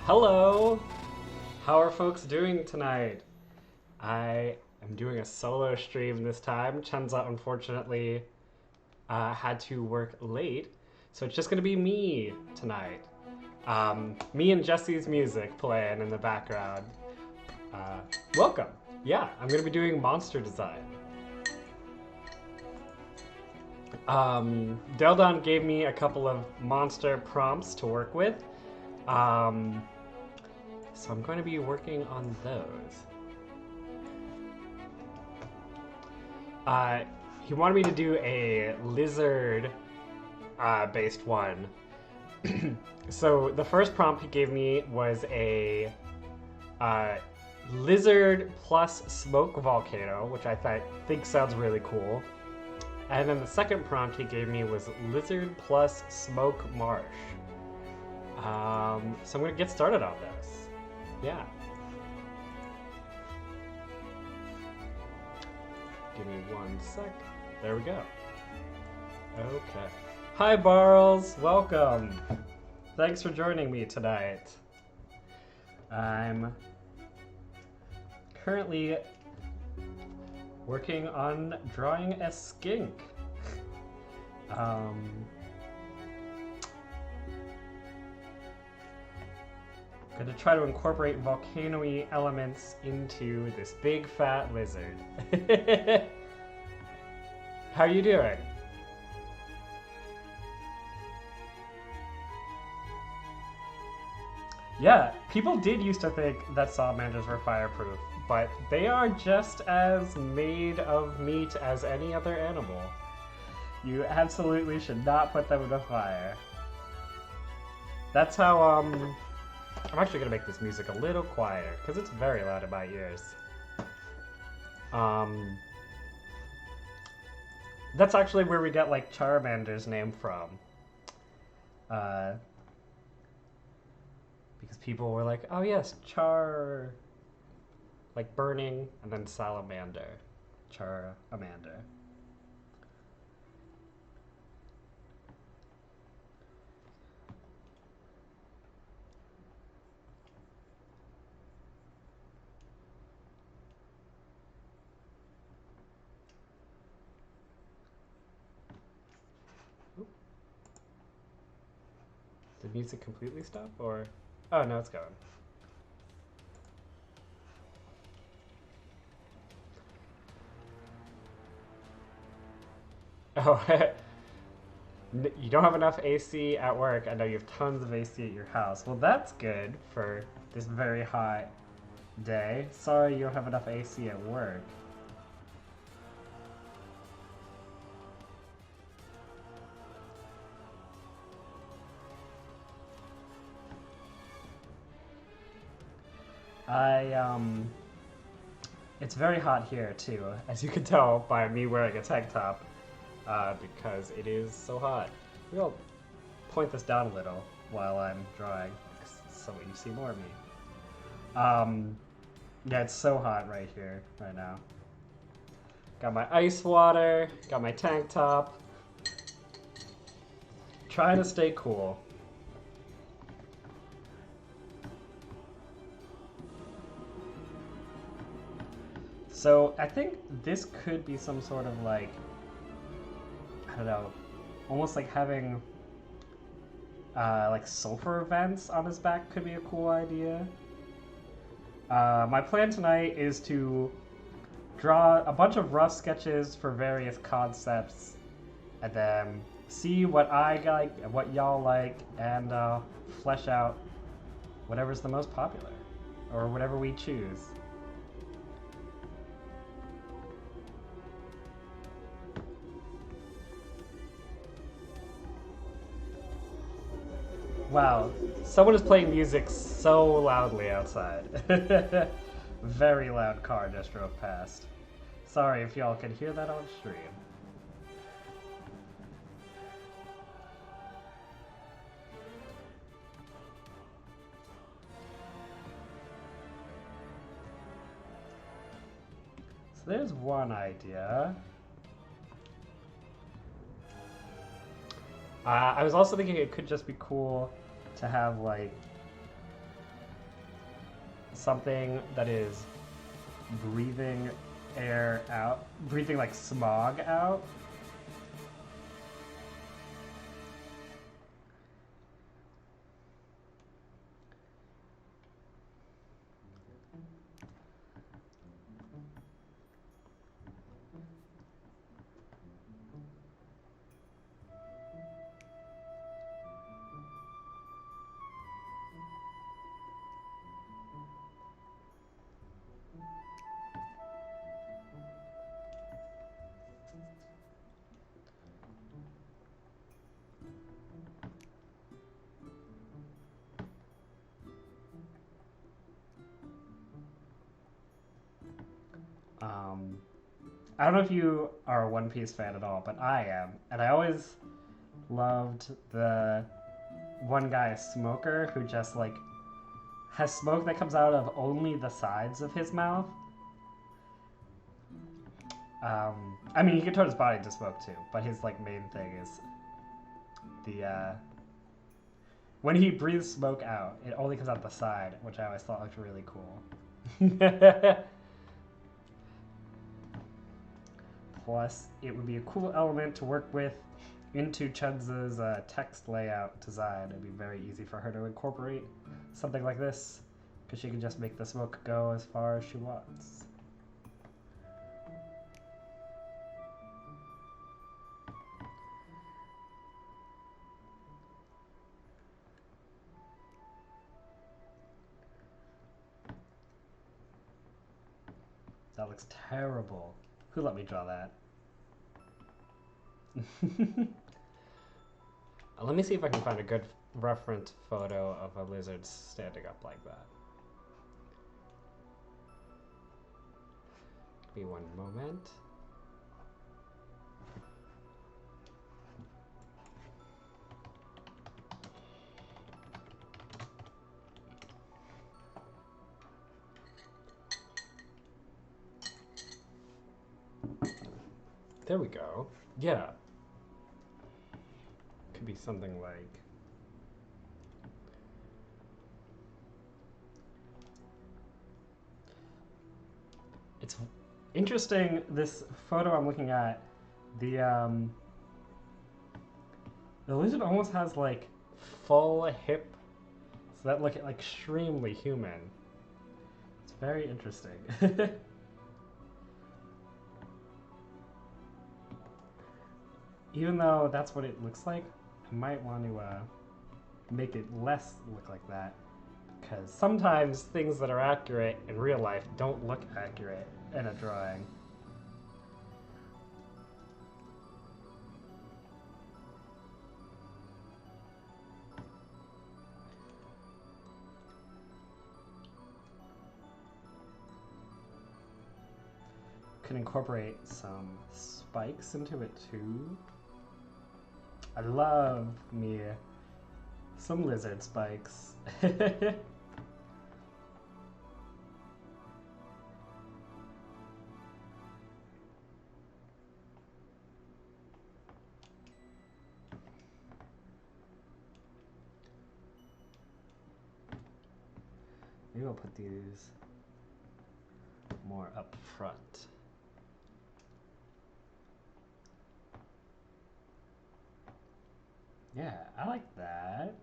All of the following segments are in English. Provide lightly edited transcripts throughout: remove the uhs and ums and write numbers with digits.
Hello! How are folks doing tonight? I am doing a solo stream this time. Chenza unfortunately had to work late, so it's just gonna be me tonight. Me and Jesse's music playing in the background. Welcome! Yeah, I'm gonna be doing monster design. Deldon gave me a couple of monster prompts to work with. So I'm going to be working on those. He wanted me to do a lizard based one. So the first prompt he gave me was a lizard plus smoke volcano, which I think sounds really cool. And then the second prompt he gave me was lizard plus smoke marsh. So I'm going to get started on this. Yeah. Give me 1 sec. There we go. Okay. Hi, Barles. Welcome. Thanks for joining me tonight. I'm currently working on drawing a skink. Going to try to incorporate volcano-y elements into this big fat lizard. How are you doing? Yeah, people did used to think that salamanders were fireproof, but they are just as made of meat as any other animal. You absolutely should not put them in the fire. That's how, I'm actually going to make this music a little quieter, because it's very loud in my ears. That's actually where we get, like, Charmander's name from. Because people were like, oh yes, char... like burning, and then salamander. Charamander. Did music completely stop, or? Oh, no, it's going. Oh, you don't have enough AC at work. I know you have tons of AC at your house. Well, that's good for this very hot day. Sorry you don't have enough AC at work. It's very hot here too, as you can tell by me wearing a tank top, because it is so hot. Maybe I'll point this down a little while I'm drawing, so you see more of me. Yeah, it's so hot right here, right now. Got my ice water, got my tank top. Trying to stay cool. So I think this could be some sort of like, I don't know, almost like having like sulfur vents on his back could be a cool idea. My plan tonight is to draw a bunch of rough sketches for various concepts and then see what I like and what y'all like and flesh out whatever's the most popular or whatever we choose. Wow, someone is playing music so loudly outside. Very loud car just drove past. Sorry if y'all can hear that on stream. So there's one idea. I was also thinking it could just be cool to have like something that is breathing air out, breathing like smog out. I don't know if you are a One Piece fan at all, but I am. And I always loved the one guy, Smoker, who just like has smoke that comes out of only the sides of his mouth. I mean, he can turn his body to smoke too, but his like main thing is the when he breathes smoke out, it only comes out the side, which I always thought looked really cool. Plus, it would be a cool element to work with into Chun's text layout design. It'd be very easy for her to incorporate something like this, because she can just make the smoke go as far as she wants. That looks terrible. Who let me draw that? Let me see if I can find a good reference photo of a lizard standing up like that. Give me one moment. There we go. Yeah. Could be something like... It's interesting, this photo I'm looking at, the lizard almost has like full hip, so that look like extremely human. It's very interesting. Even though that's what it looks like, I might want to make it less look like that, because sometimes things that are accurate in real life don't look accurate in a drawing. Could incorporate some spikes into it too. I love me some lizard spikes. Maybe I'll put these more up front. Yeah, I like that.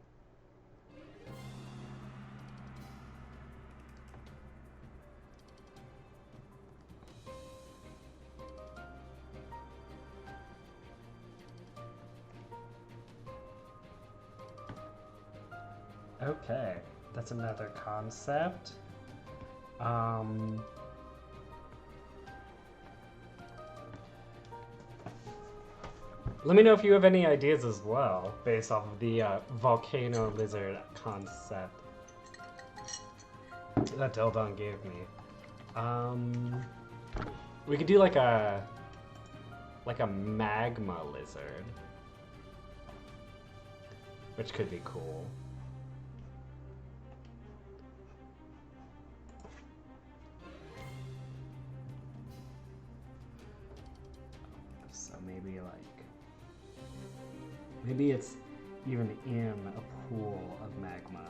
Okay, that's another concept. Let me know if you have any ideas as well, based off of the volcano lizard concept that Dildon gave me. We could do like a magma lizard, which could be cool. So maybe like, maybe it's even in a pool of magma.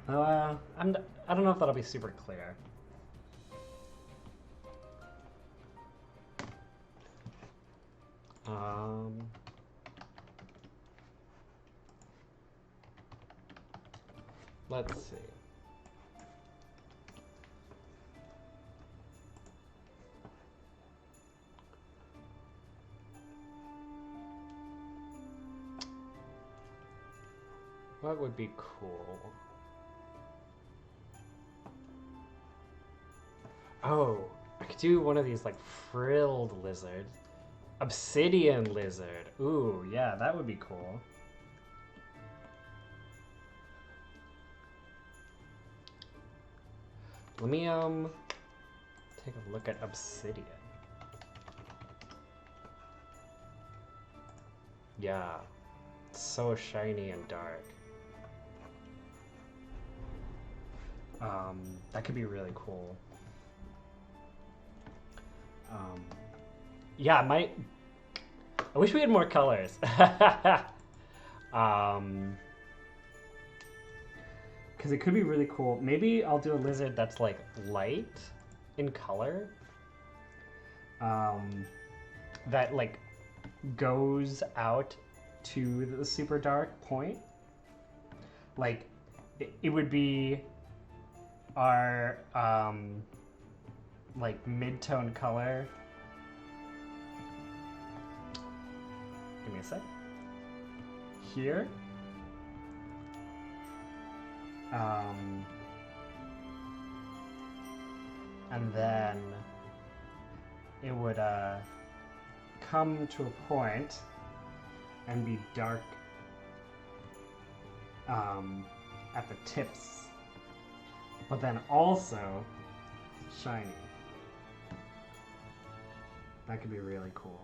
I don't know if that'll be super clear. Let's see. What would be cool? Oh, I could do one of these like frilled lizards. Obsidian lizard. Ooh, yeah, that would be cool. Let me take a look at obsidian. Yeah, it's so shiny and dark. That could be really cool. Yeah, I wish we had more colors. Because it could be really cool. Maybe I'll do a lizard that's like light in color. That like goes out to the super dark point. Like it would be our like mid-tone color. Give me a sec. Here. And then it would come to a point and be dark at the tips, but then also shiny. That could be really cool.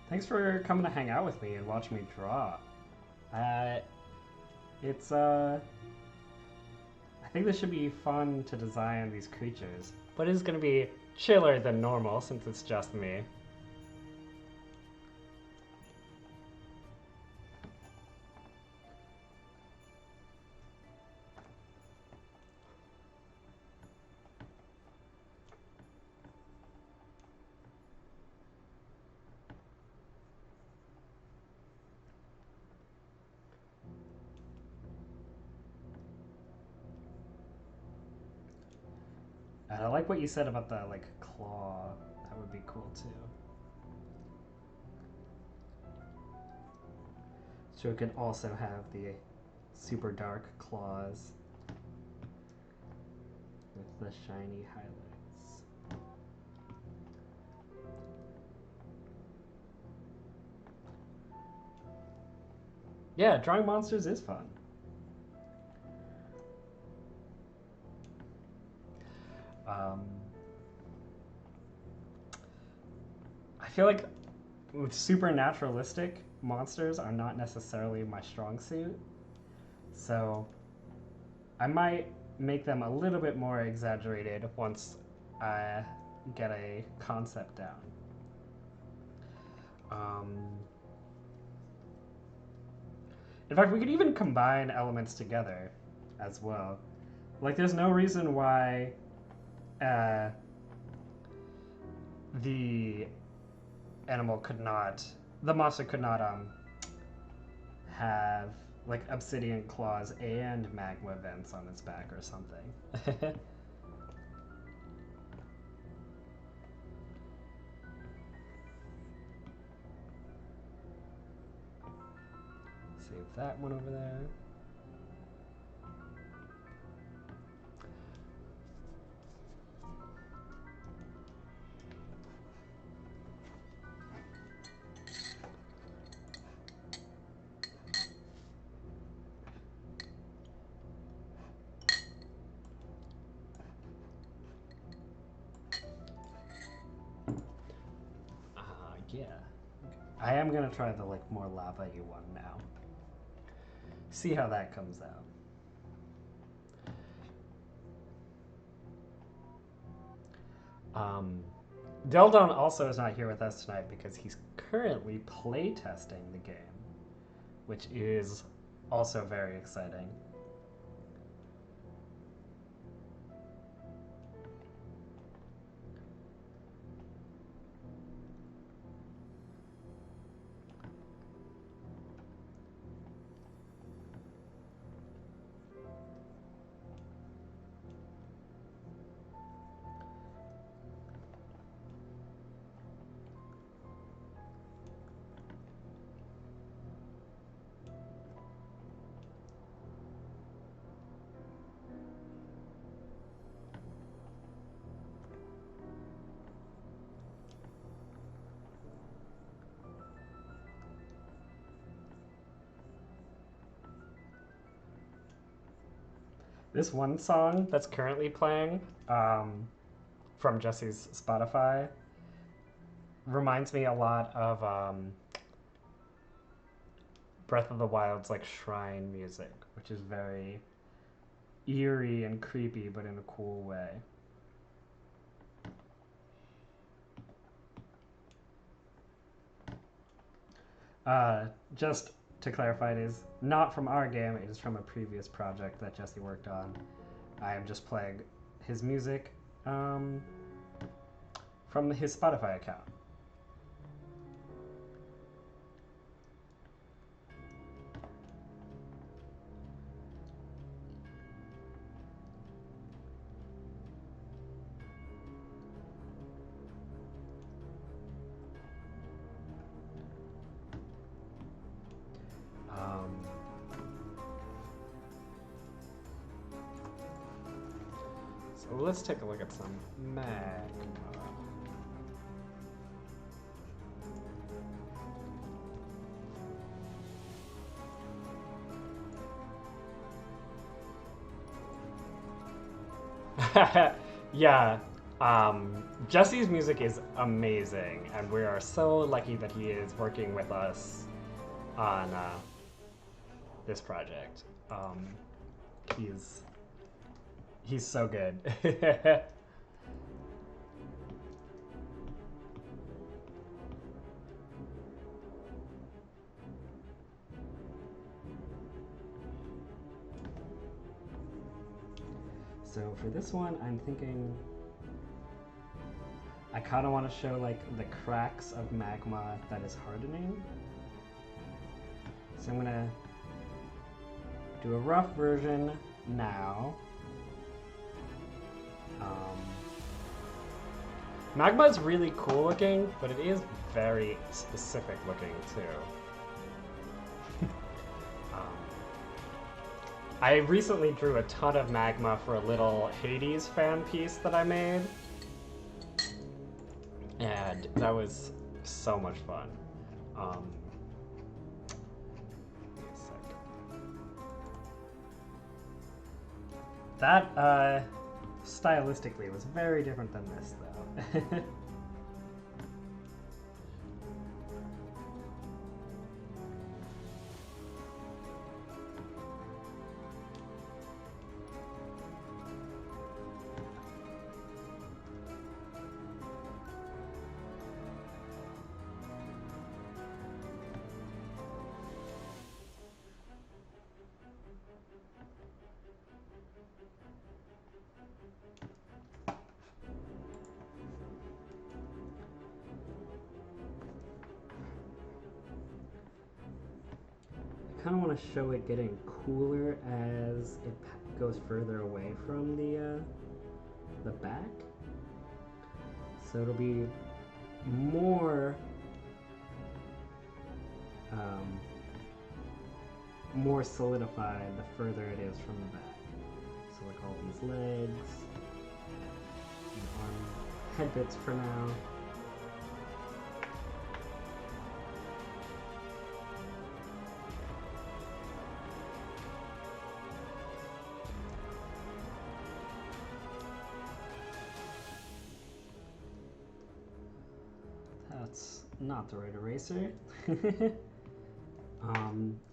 Thanks for coming to hang out with me and watch me draw. It's I think this should be fun to design these creatures, but it's gonna be chiller than normal since it's just me. And I like what you said about the like claw. That would be cool too. So it could also have the super dark claws with the shiny highlights. Yeah, drawing monsters is fun. I feel like with super naturalistic monsters are not necessarily my strong suit. So I might make them a little bit more exaggerated once I get a concept down. In fact, we could even combine elements together as well. Like, there's no reason why the monster could not have like obsidian claws and magma vents on its back or something. Save that one over there. Yeah. I am gonna try the like more lava-y one now. See how that comes out. Deldon also is not here with us tonight because he's currently playtesting the game, which is also very exciting. This one song that's currently playing from Jesse's Spotify reminds me a lot of Breath of the Wild's like shrine music, which is very eerie and creepy, but in a cool way. Just to clarify, it is not from our game, it is from a previous project that Jesse worked on. I am just playing his music from his Spotify account. So let's take a look at some magma. Yeah, Jesse's music is amazing, and we are so lucky that he is working with us on this project. He's so good. So for this one, I'm thinking I kind of want to show like the cracks of magma that is hardening. So I'm gonna do a rough version now. Magma is really cool looking, but it is very specific looking too. I recently drew a ton of magma for a little Hades fan piece that I made. And that was so much fun. That, stylistically, was very different than this, though. I kind of want to show it getting cooler as it goes further away from the back. So it'll be more more solidified the further it is from the back. So like all these legs, and arm head bits for now. That's not the right eraser.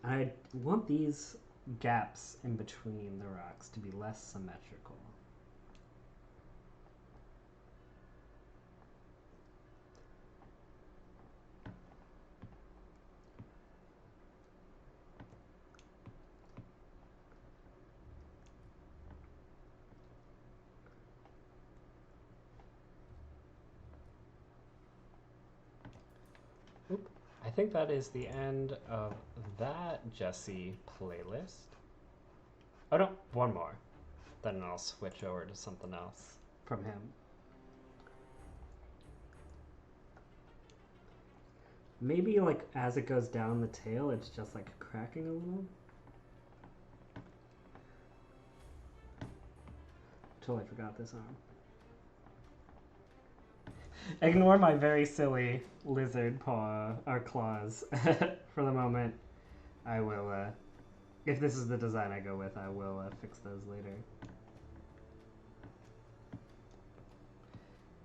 I want these gaps in between the rocks to be less symmetrical. Oop. I think that is the end of that Jesse playlist. Oh no, one more. Then I'll switch over to something else from him. Maybe like as it goes down the tail, it's just like cracking a little. Totally forgot this arm. Ignore my very silly lizard paw or claws for the moment. I will, if this is the design I go with, I will fix those later.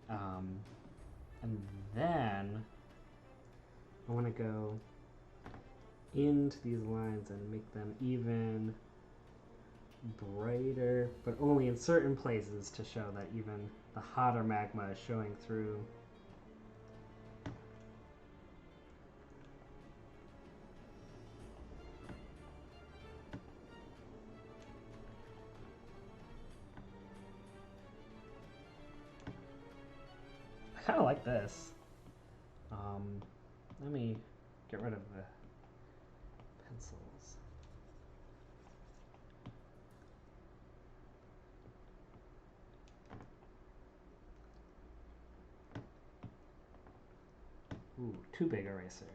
And then I want to go into these lines and make them even brighter, but only in certain places to show that even the hotter magma is showing through. I kind of like this. Let me get rid of the pencils. Ooh, too big eraser.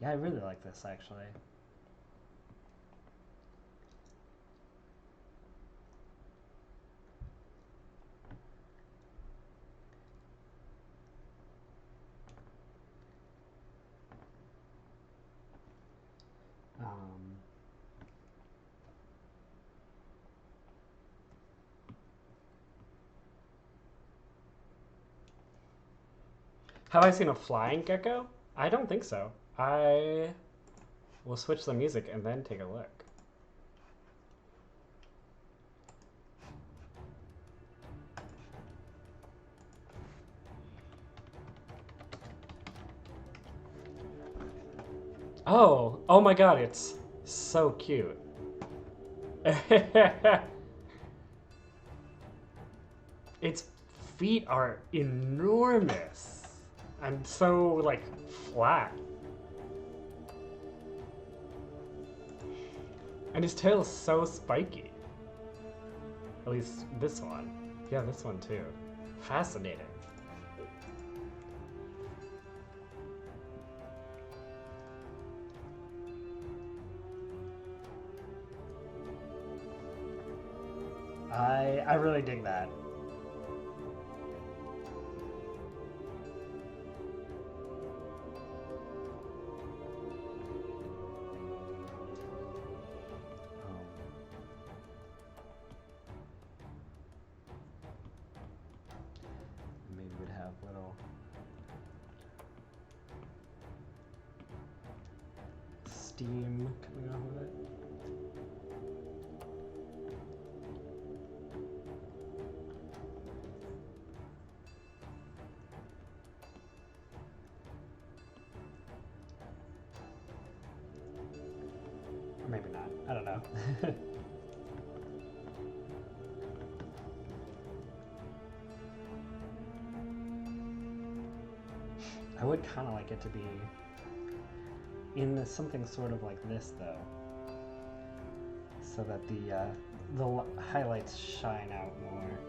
Yeah, I really like this actually. Have I seen a flying gecko? I don't think so. I will switch the music and then take a look. Oh my god, it's so cute. Its feet are enormous and so like flat. And his tail is so spiky. At least this one. Yeah, this one too. Fascinating. I really dig that. Maybe we'd have little steam coming off of it. Or maybe not. I don't know. I would kind of like it to be in something sort of like this, though, so that the highlights shine out more.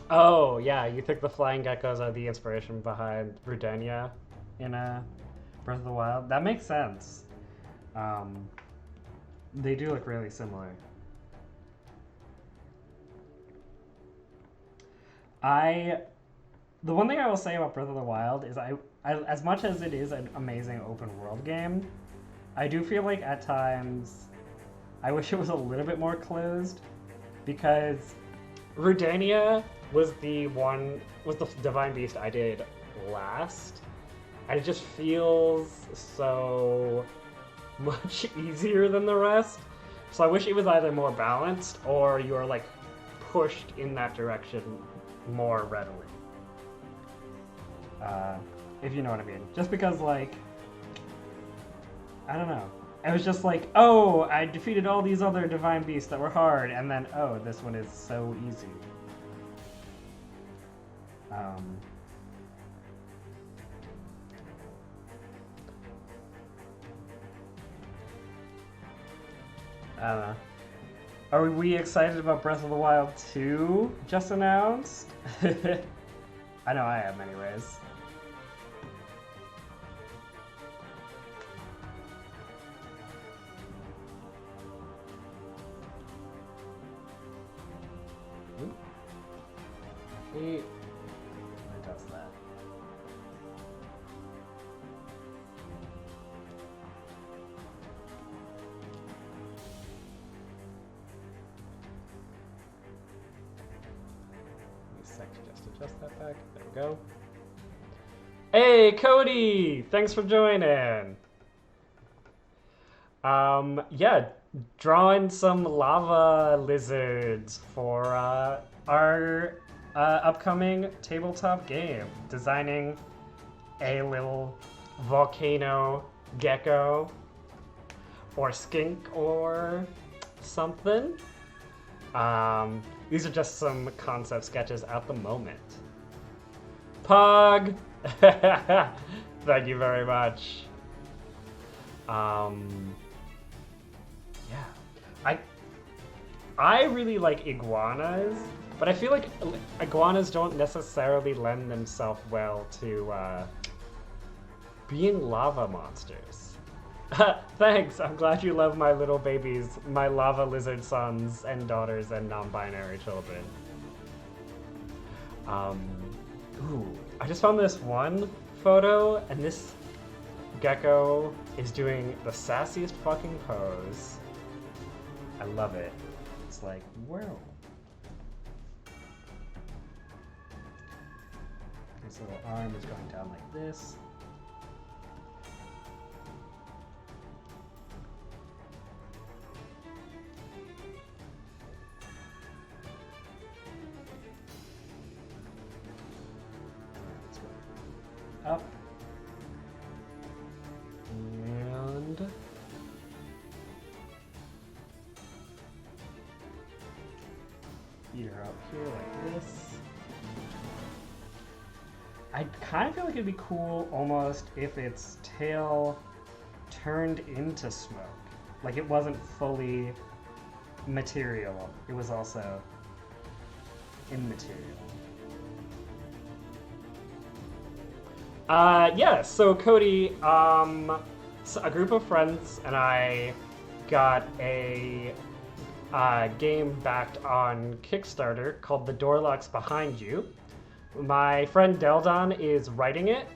Oh, yeah, you think the flying geckos are the inspiration behind Rudenia in Breath of the Wild? That makes sense. They do look really similar. The one thing I will say about Breath of the Wild is as much as it is an amazing open world game, I do feel like at times I wish it was a little bit more closed, because Rudania was the Divine Beast I did last, and it just feels so much easier than the rest. So I wish it was either more balanced or you're like pushed in that direction more readily. If you know what I mean. Just because, like, I don't know. It was just like, oh, I defeated all these other divine beasts that were hard, and then, oh, this one is so easy. I don't know. Are we excited about Breath of the Wild 2 just announced? I know I am, anyways. It does that. Just adjust that back. There we go. Hey, Cody! Thanks for joining. Yeah, drawing some lava lizards for our upcoming tabletop game. Designing a little volcano gecko or skink or something. These are just some concept sketches at the moment. Pug! Thank you very much. Yeah. I really like iguanas, but I feel like iguanas don't necessarily lend themselves well to being lava monsters. Thanks, I'm glad you love my little babies, my lava lizard sons and daughters and non-binary children. Ooh, I just found this one photo, and this gecko is doing the sassiest fucking pose. I love it. It's like, whoa. His little arm is going down like this. Up and ear up here like this. I kind of feel like it'd be cool almost if its tail turned into smoke. Like it wasn't fully material, it was also immaterial. Yeah, so Cody, so a group of friends and I got a game backed on Kickstarter called The Door Locks Behind You. My friend Deldon is writing it,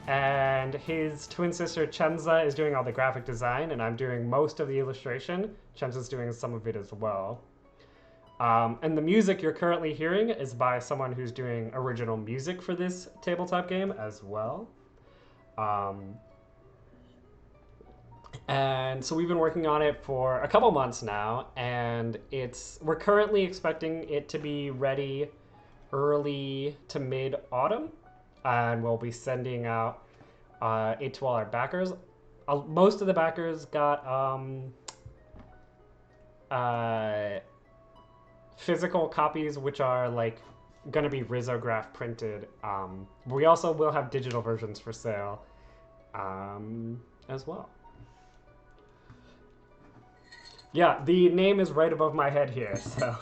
and his twin sister Chenza is doing all the graphic design, and I'm doing most of the illustration. Chenza's doing some of it as well. And the music you're currently hearing is by someone who's doing original music for this tabletop game as well. And so we've been working on it for a couple months now, and we're currently expecting it to be ready early to mid-autumn, and we'll be sending out it to all our backers. Most of the backers got physical copies, which are like going to be risograph printed. We also will have digital versions for sale as well. Yeah, the name is right above my head here, so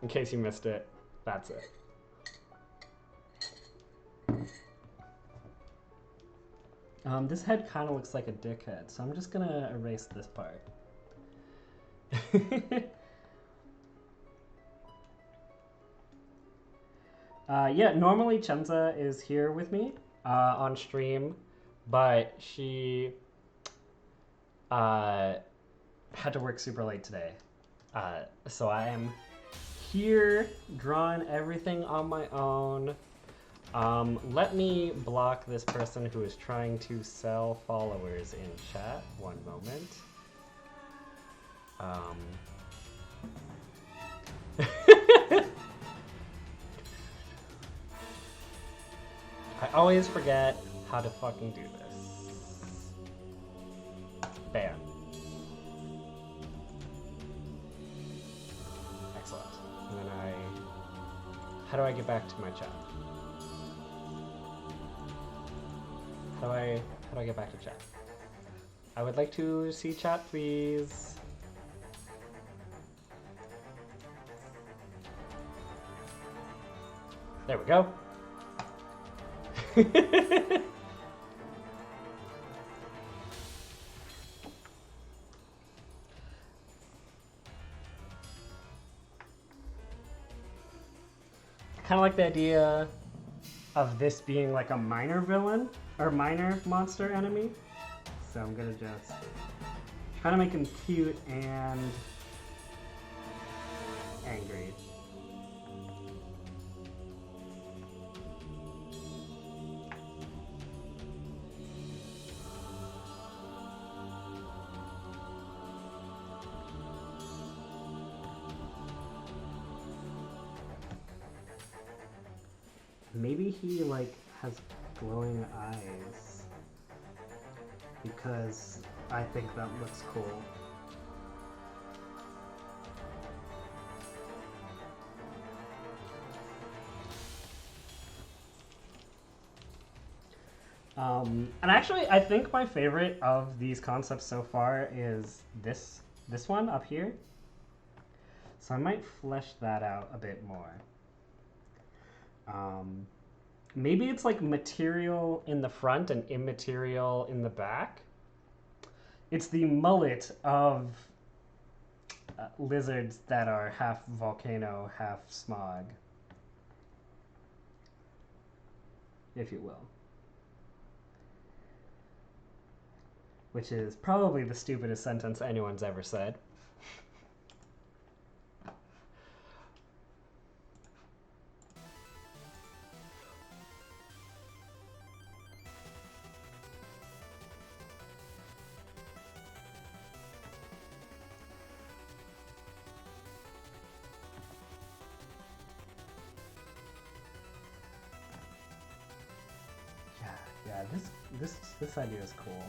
in case you missed it, that's it. This head kind of looks like a dickhead, so I'm just gonna erase this part. Yeah, normally Chenza is here with me on stream, but she had to work super late today. So I am here drawing everything on my own. Let me block this person who is trying to sell followers in chat. One moment. I always forget how to fucking do this. Bam. Excellent. And then how do I get back to my chat? How do I get back to chat? I would like to see chat, please. There we go. Kind of like the idea of this being like a minor villain or minor monster enemy. So I'm gonna just try to make him cute and angry. Maybe he like has glowing eyes because I think that looks cool. And actually, I think my favorite of these concepts so far is this one up here. So I might flesh that out a bit more. Maybe it's like material in the front and immaterial in the back. It's the mullet of lizards that are half volcano, half smog, if you will. Which is probably the stupidest sentence anyone's ever said. This idea is cool.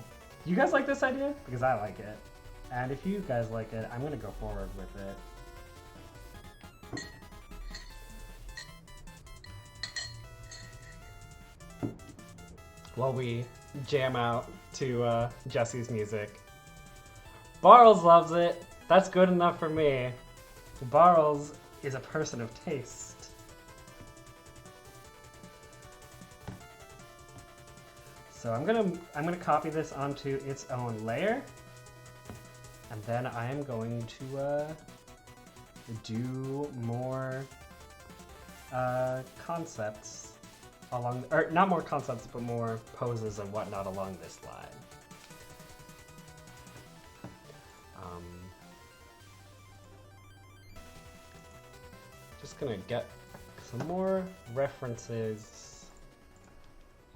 Do you guys like this idea? Because I like it. And if you guys like it, I'm gonna go forward with it. While we jam out to Jesse's music. Barles loves it. That's good enough for me. Barles is a person of taste. So I'm gonna copy this onto its own layer, and then I am going to do more concepts along, or not more concepts, but more poses and whatnot along this line. Just gonna get some more references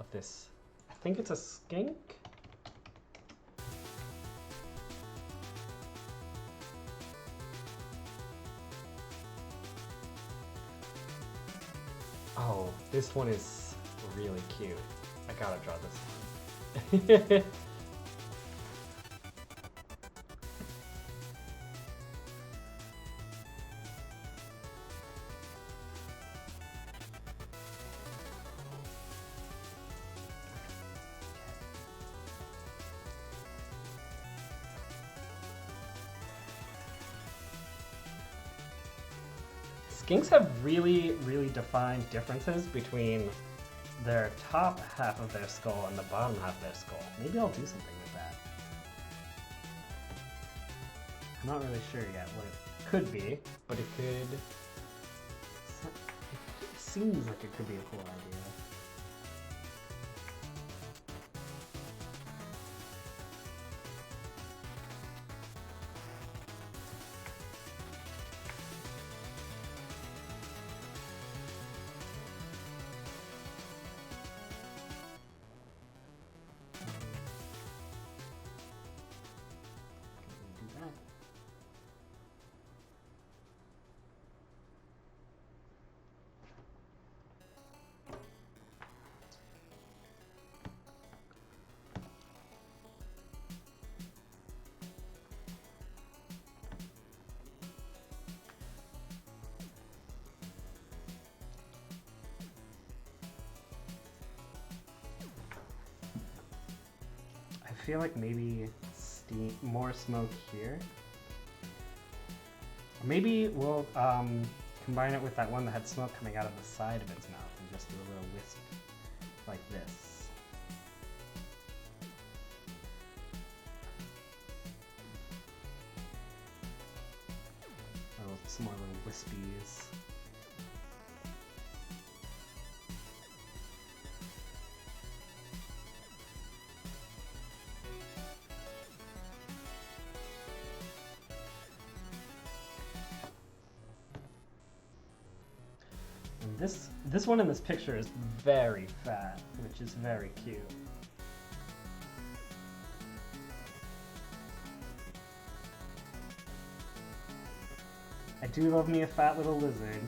of this. I think it's a skink. Oh, this one is really cute. I gotta draw this one. Skinks have really, really defined differences between their top half of their skull and the bottom half of their skull. Maybe I'll do something with that. I'm not really sure yet what it could be, but it seems like it could be a cool idea. I feel like maybe more smoke here. Maybe we'll combine it with that one that had smoke coming out of the side of its mouth and just do a little wisp like this. Some more little wispies. This one in this picture is very fat, which is very cute. I do love me a fat little lizard.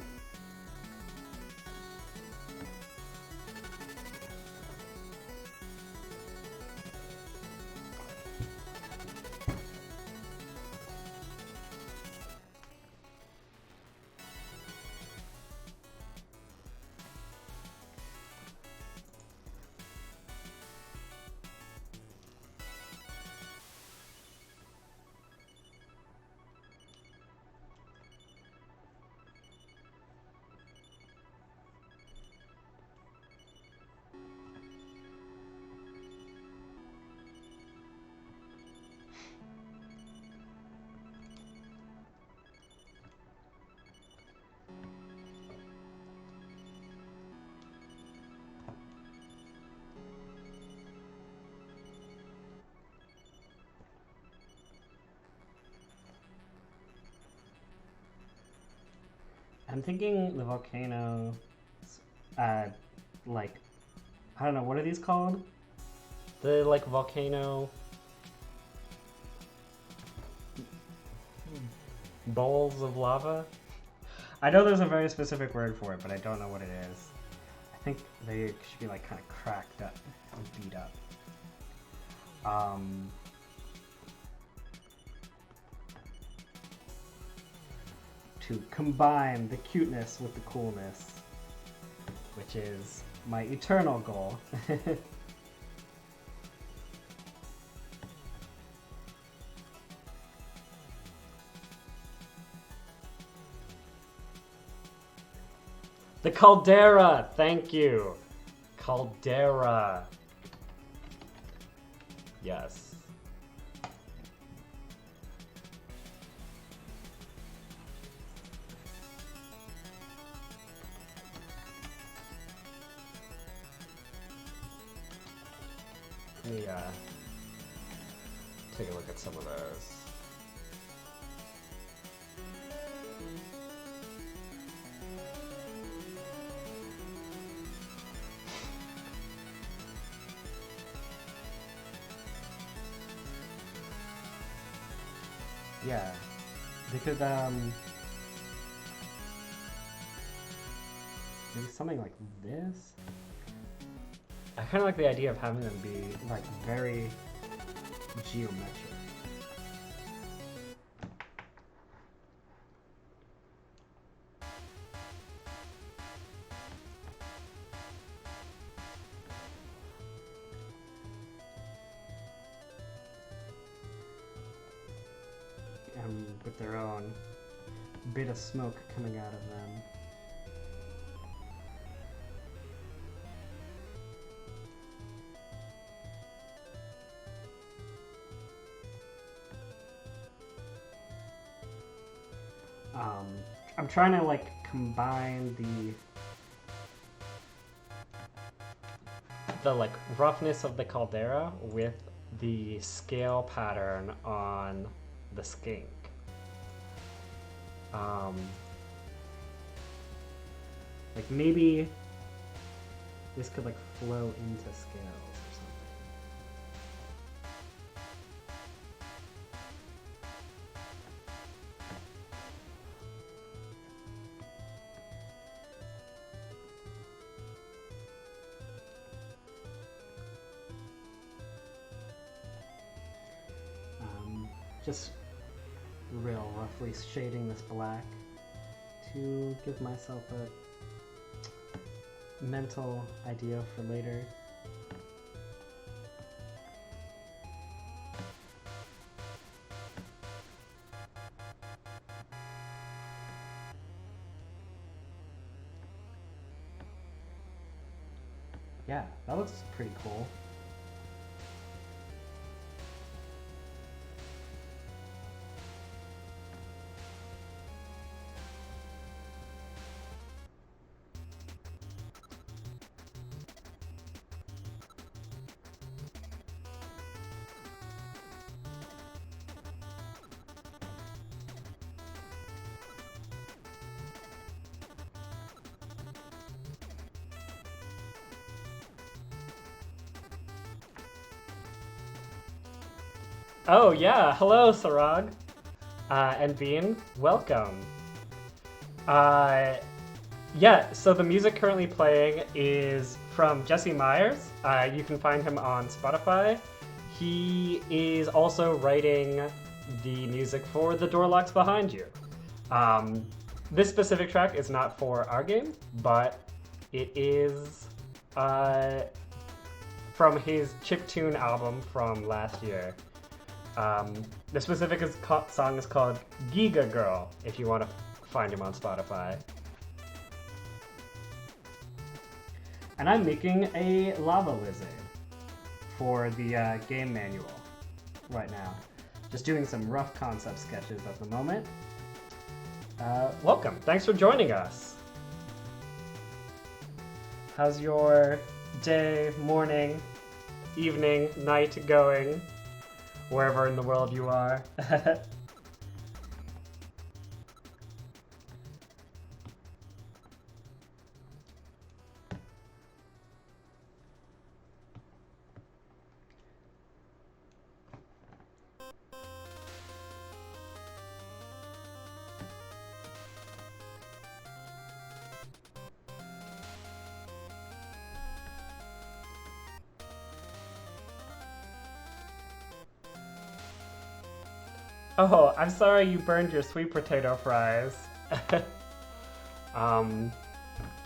I'm thinking the volcano, like, I don't know, what are these called? The, like, volcano bowls of lava? I know there's a very specific word for it, but I don't know what it is. I think they should be, like, kind of cracked up and beat up. To combine the cuteness with the coolness, which is my eternal goal. The caldera! Thank you! Caldera! Yes. Let me take a look at some of those. Yeah, they could maybe something like this. I kind of like the idea of having them be like very geometric. With their own bit of smoke coming out of them. Um, I'm trying to like combine the like roughness of the caldera with the scale pattern on the skink. Like maybe this could like flow into scales or something. Just real roughly shading this black to give myself a mental idea for later. Yeah, that looks pretty cool. Oh yeah, hello Sarag and Bean, welcome. Uh, yeah, so the music currently playing is from Jesse Myers. You can find him on Spotify. He is also writing the music for The Door Locks Behind You. This specific track is not for our game, but it is from his chiptune album from last year. The specific song is called Giga Girl, if you want to find him on Spotify. And I'm making a lava lizard for the game manual right now. Just doing some rough concept sketches at the moment. Welcome. Thanks for joining us. How's your day, morning, evening, night going? Wherever in the world you are. Oh, I'm sorry you burned your sweet potato fries.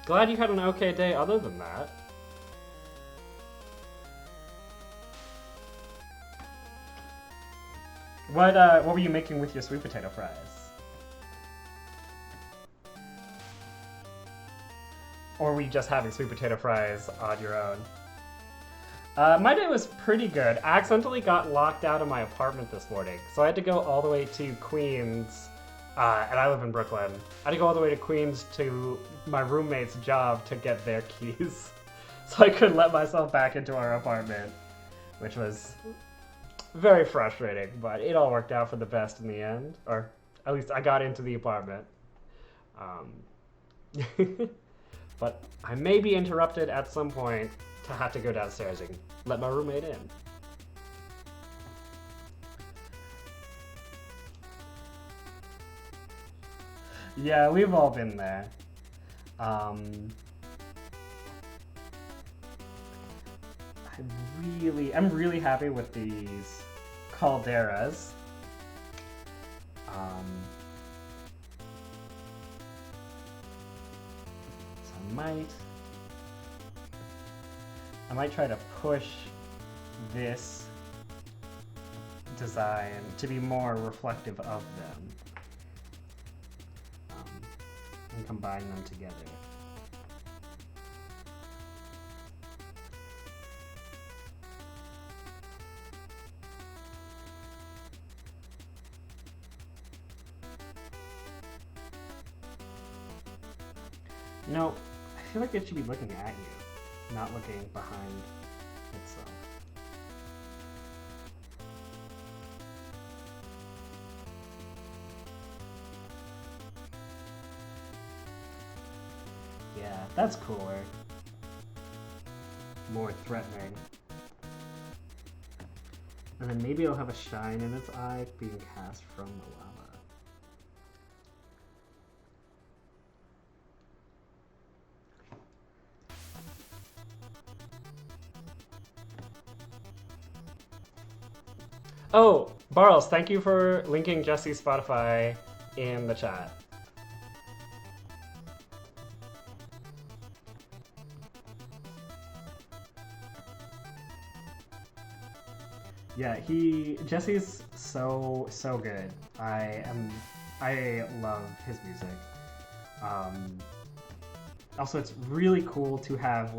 Glad you had an okay day other than that. What were you making with your sweet potato fries? Or were you just having sweet potato fries on your own? My day was pretty good. I accidentally got locked out of my apartment this morning, so I had to go all the way to Queens, and I live in Brooklyn. I had to go all the way to Queens to my roommate's job to get their keys, so I couldn't let myself back into our apartment, which was very frustrating, but it all worked out for the best in the end, or at least I got into the apartment. But I may be interrupted at some point to have to go downstairs and let my roommate in. Yeah, we've all been there. I'm really happy with these calderas. So I might try to push this design to be more reflective of them and combine them together. No, I feel like it should be looking at you, not looking behind itself. Yeah, that's cooler. More threatening. And then maybe it'll have a shine in its eye being cast from the lava. Oh, Barles, thank you for linking Jesse's Spotify in the chat. Yeah, Jesse's so good. I love his music. Also, it's really cool to have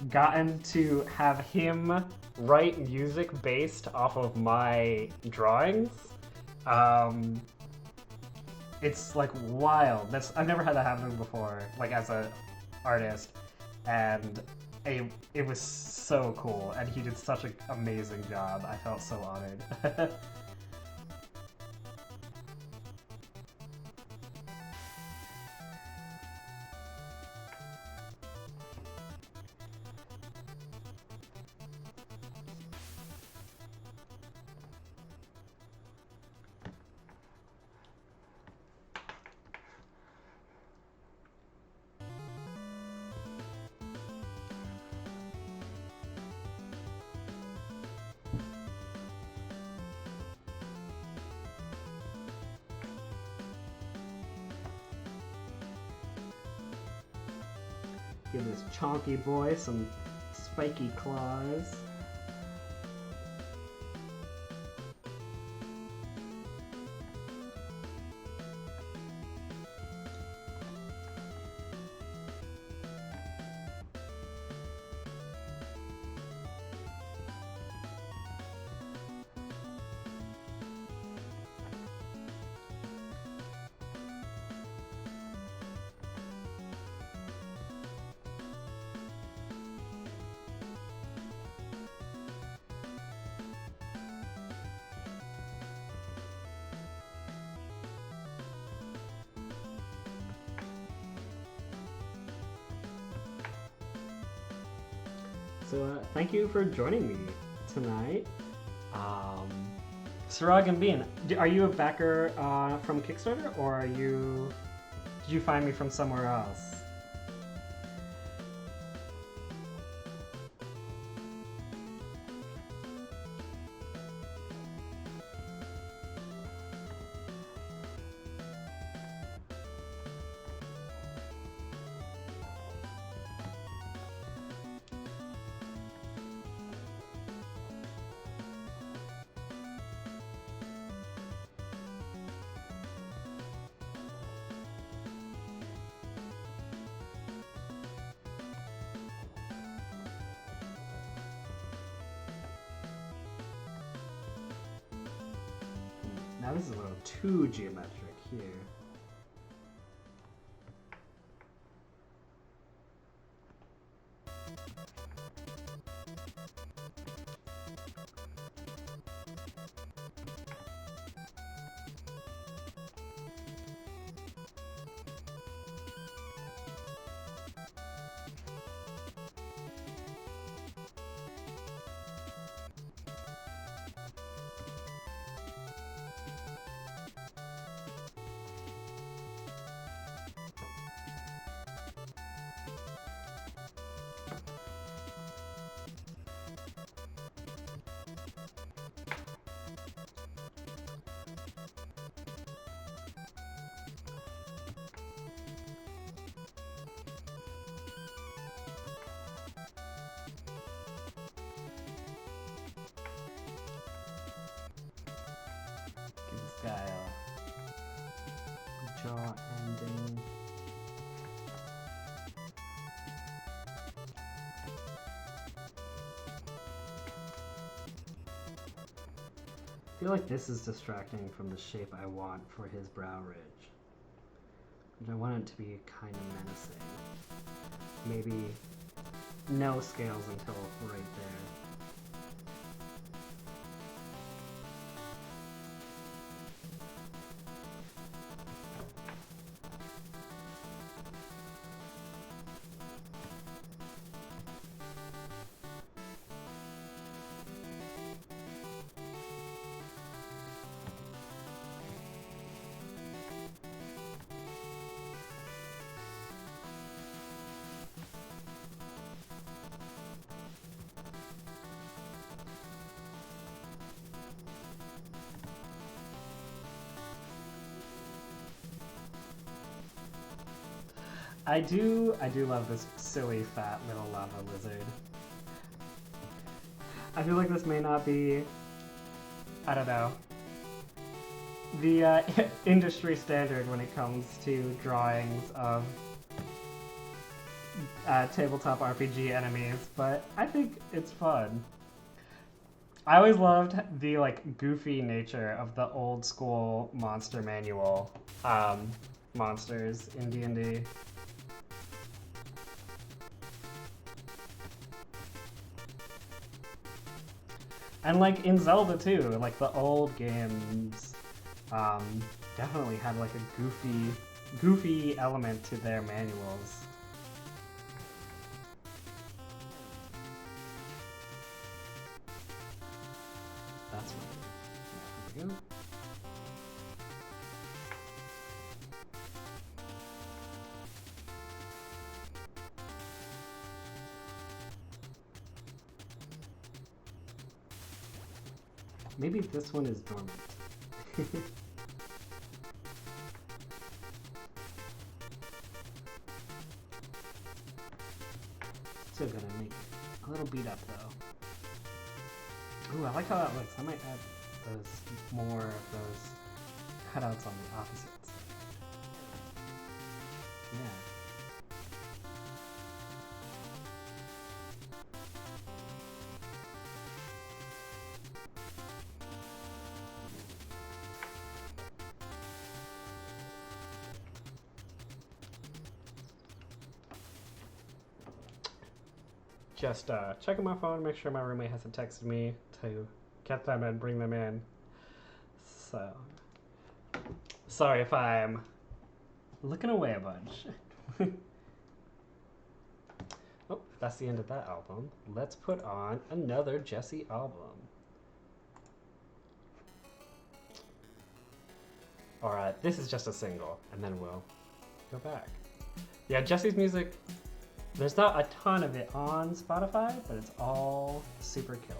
gotten to have him write music based off of my drawings. It's wild. I've never had that happen before, as a artist, and it was so cool, and he did such an amazing job. I felt so honored. Give this chonky boy some spiky claws. So thank you for joining me tonight. Sirag and Bean, are you a backer from Kickstarter, or did you find me from somewhere else? Now this is a little too geometric here. Give this guy a jaw ending. I feel like this is distracting from the shape I want for his brow ridge. But I want it to be kind of menacing. Maybe no scales until right there. I do love this silly fat little lava lizard. I feel like this may not be, I don't know, the industry standard when it comes to drawings of tabletop RPG enemies, but I think it's fun. I always loved the like goofy nature of the old school monster manual monsters in D&D. And like in Zelda too, like the old games definitely had like a goofy element to their manuals. That's right. There we go. Maybe this one is dormant. Still gonna make it a little beat up though. Ooh, I like how that looks. I might add more of those cutouts on the opposites. Yeah. Just checking my phone, make sure my roommate hasn't texted me to get them and bring them in. So, sorry if I'm looking away a bunch. Oh, that's the end of that album. Let's put on another Jesse album. Alright, this is just a single, and then we'll go back. Yeah, Jesse's music, there's not a ton of it on Spotify, but it's all super killer.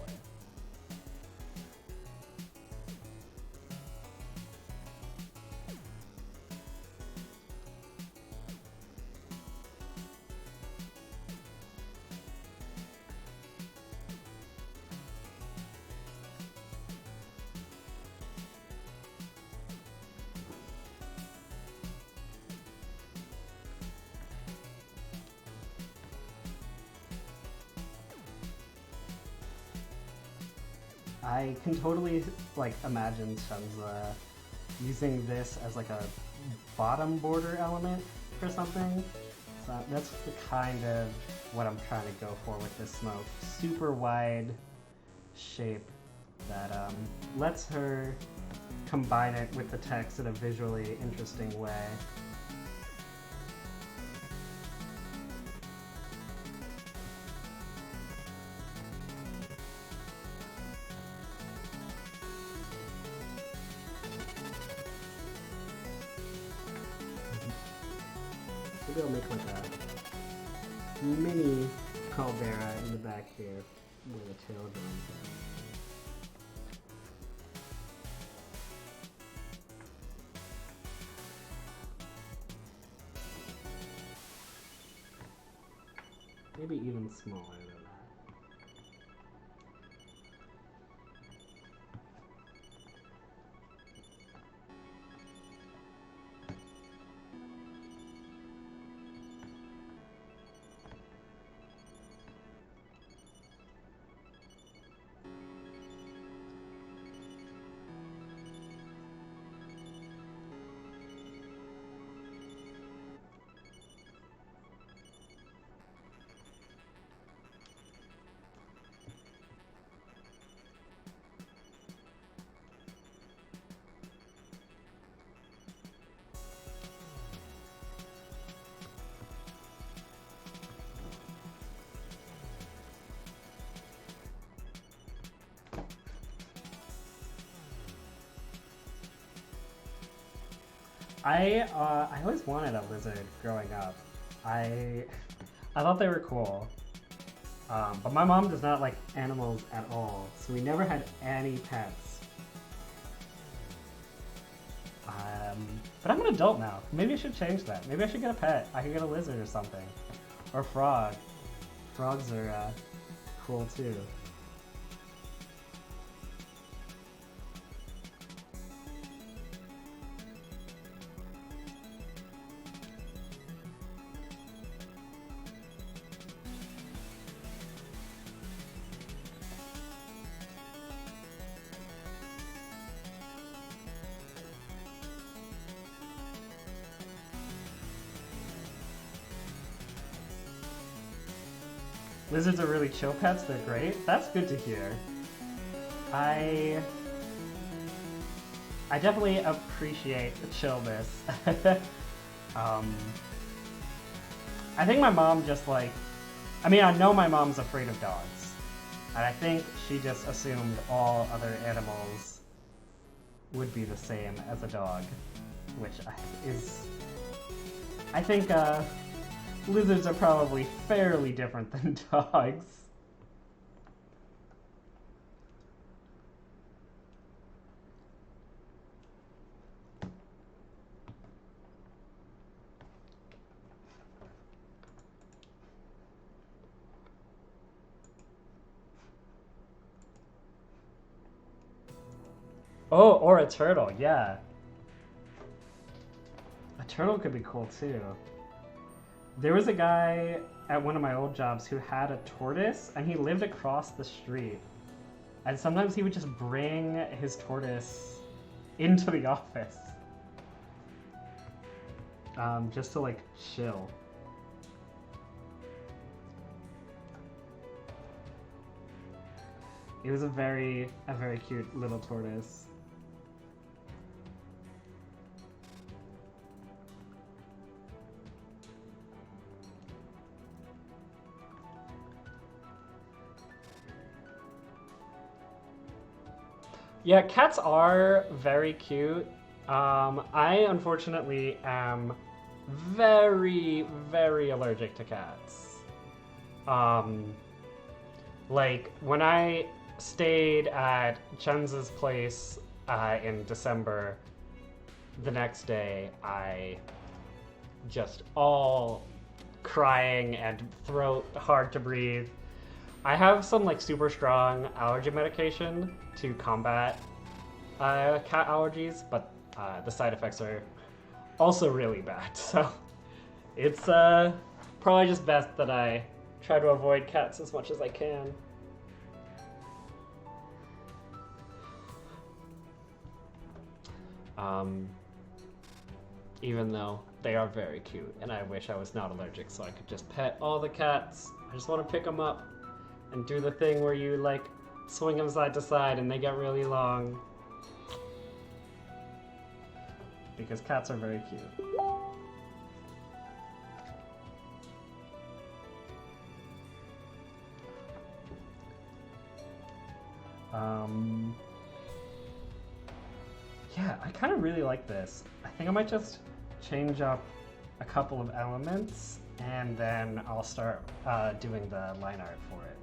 I can totally like imagine Shenza using this as like a bottom border element for something. So that's the kind of what I'm trying to go for with this smoke. Super wide shape that lets her combine it with the text in a visually interesting way. Maybe I'll make like a mini caldera in the back here where the tail joins in. Maybe even smaller than that. I always wanted a lizard growing up. I I thought they were cool. But my mom does not like animals at all, so we never had any pets. But I'm an adult now. Maybe I should change that. Maybe I should get a pet. I could get a lizard or something. Or a frog. Frogs are cool too. Lizards are really chill pets. They're great. That's good to hear. I I definitely appreciate the chillness. um, I think my mom just like, I mean, I know my mom's afraid of dogs, and I think she just assumed all other animals would be the same as a dog, which is, I think lizards are probably fairly different than dogs. Oh, or a turtle, yeah. A turtle could be cool too. There was a guy at one of my old jobs who had a tortoise, and he lived across the street. And sometimes he would just bring his tortoise into the office. Just to like chill. It was a very cute little tortoise. Yeah, cats are very cute. I unfortunately am very allergic to cats. Um, like when I stayed at Chenz's place in December, the next day I just all crying and throat hard to breathe. I have some like super strong allergy medication to combat cat allergies, but the side effects are also really bad. So it's probably just best that I try to avoid cats as much as I can. Even though they are very cute, and I wish I was not allergic so I could just pet all the cats. I just want to pick them up and do the thing where you like swing them side to side and they get really long. Because cats are very cute. Yeah, I kind of really like this. I think I might just change up a couple of elements and then I'll start doing the line art for it.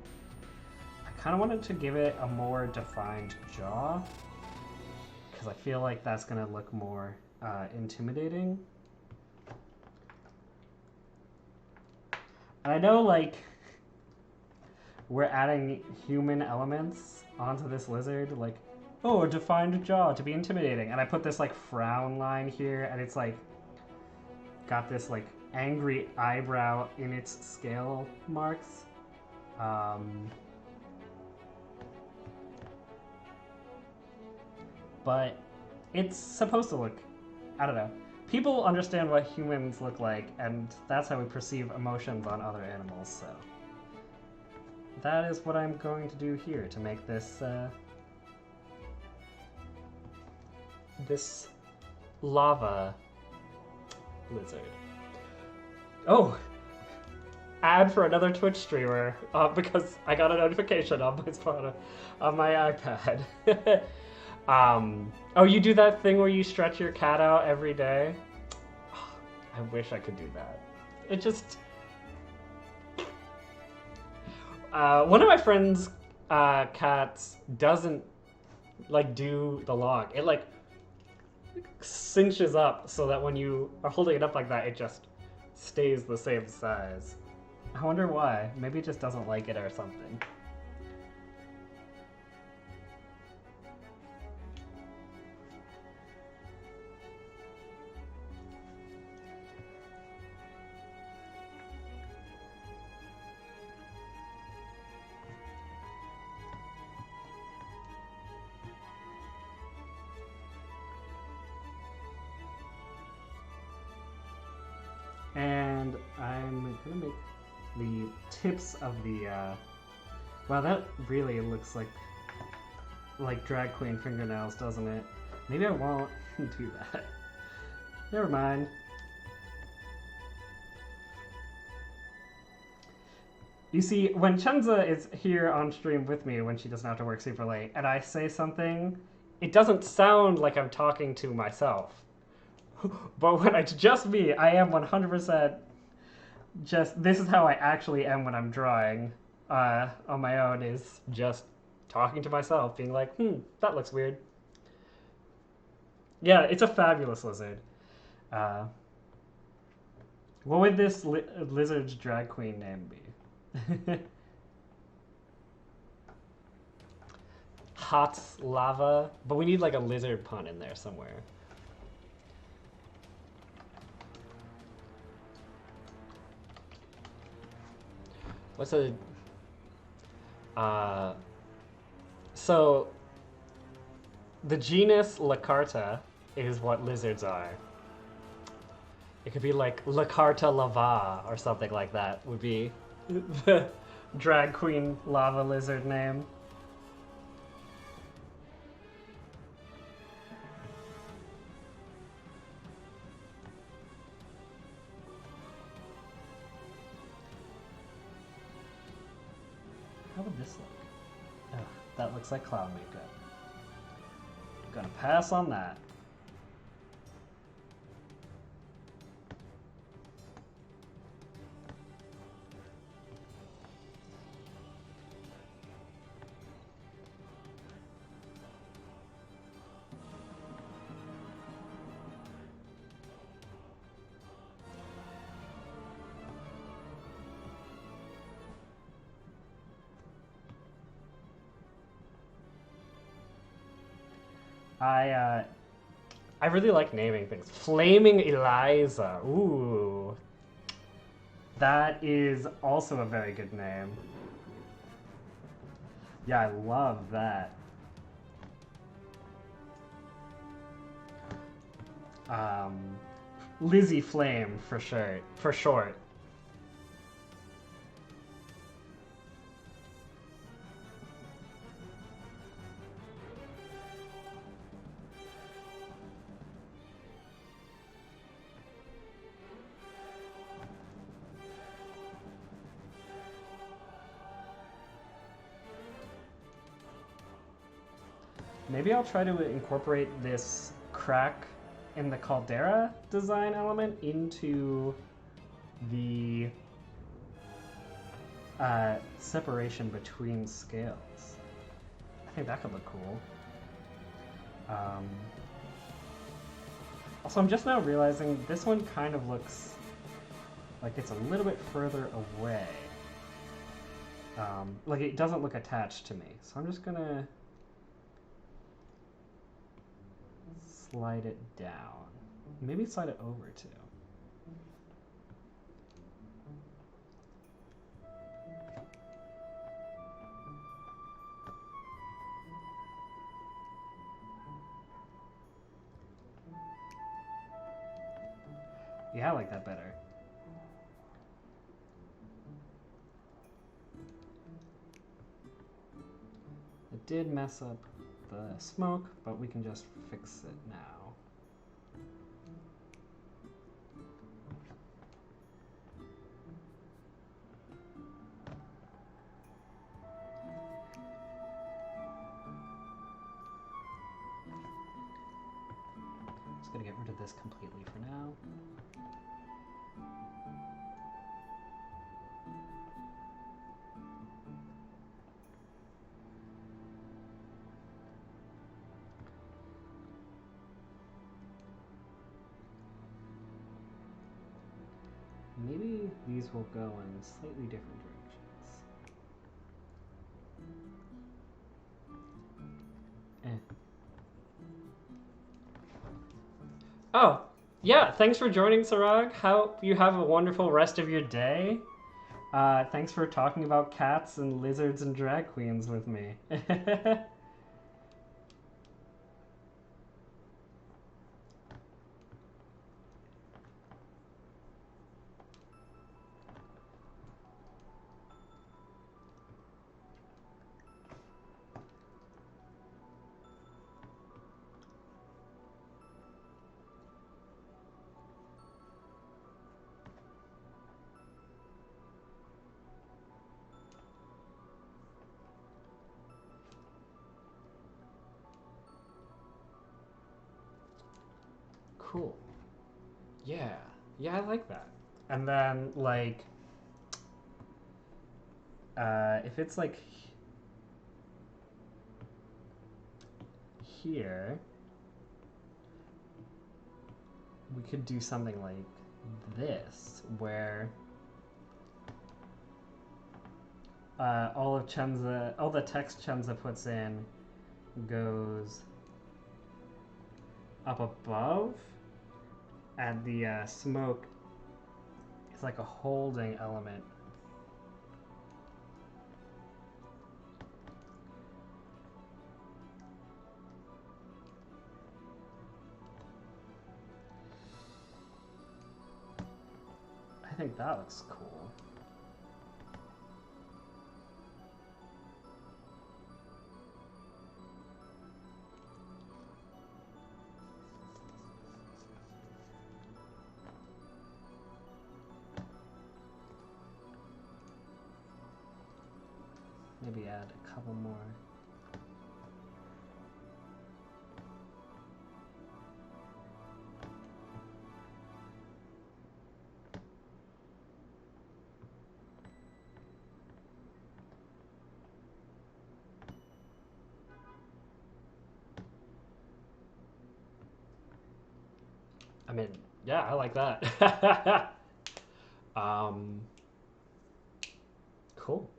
I kind of wanted to give it a more defined jaw because I feel like that's going to look more intimidating. And I know like we're adding human elements onto this lizard, like, oh, a defined jaw to be intimidating. And I put this like frown line here and it's like got this like angry eyebrow in its scale marks. But it's supposed to look, I don't know. People understand what humans look like, and that's how we perceive emotions on other animals, so. That is what I'm going to do here to make this, this lava lizard. Oh! Ad for another Twitch streamer, because I got a notification on my phone, on my iPad. Oh, you do that thing where you stretch your cat out every day? I wish I could do that. It just... one of my friend's cats doesn't, like, do the log. It, like, cinches up so that when you are holding it up like that, it just stays the same size. I wonder why. Maybe it just doesn't like it or something. And I'm gonna make the tips of the, wow, that really looks like drag queen fingernails, doesn't it? Maybe I won't do that. Never mind. You see, when Chenza is here on stream with me when she doesn't have to work super late, and I say something, it doesn't sound like I'm talking to myself. But when it's just me, I am 100% just, this is how I actually am when I'm drawing on my own, is just talking to myself, being like, that looks weird. Yeah, it's a fabulous lizard. What would this lizard's drag queen name be? Hot lava, but we need like a lizard pun in there somewhere. What's a... so, the genus Lacarta is what lizards are. It could be like Lacarta lava or something like that would be the drag queen lava lizard name. How would this look? Ugh, that looks like cloud makeup. Gonna pass on that. I really like naming things. Flaming Eliza. Ooh. That is also a very good name. Yeah, I love that. Lizzie Flame for sure. For short. Maybe I'll try to incorporate this crack in the caldera design element into the separation between scales. I think that could look cool. Also, I'm just now realizing this one kind of looks like it's a little bit further away. Like it doesn't look attached to me. So I'm just gonna slide it down. Maybe slide it over too. Yeah, I like that better. It did mess up the smoke, but we can just fix it now. Just gonna get rid of this completely for now. Maybe these will go in slightly different directions. Oh, yeah, thanks for joining, Sarag. Hope you have a wonderful rest of your day. Thanks for talking about cats and lizards and drag queens with me. Cool. Yeah. Yeah, I like that. And then, like, if it's like here, we could do something like this, where all the text Chenza puts in goes up above, and the smoke is like a holding element. I think that looks cool. Maybe add a couple more. I mean, yeah, I like that. Cool.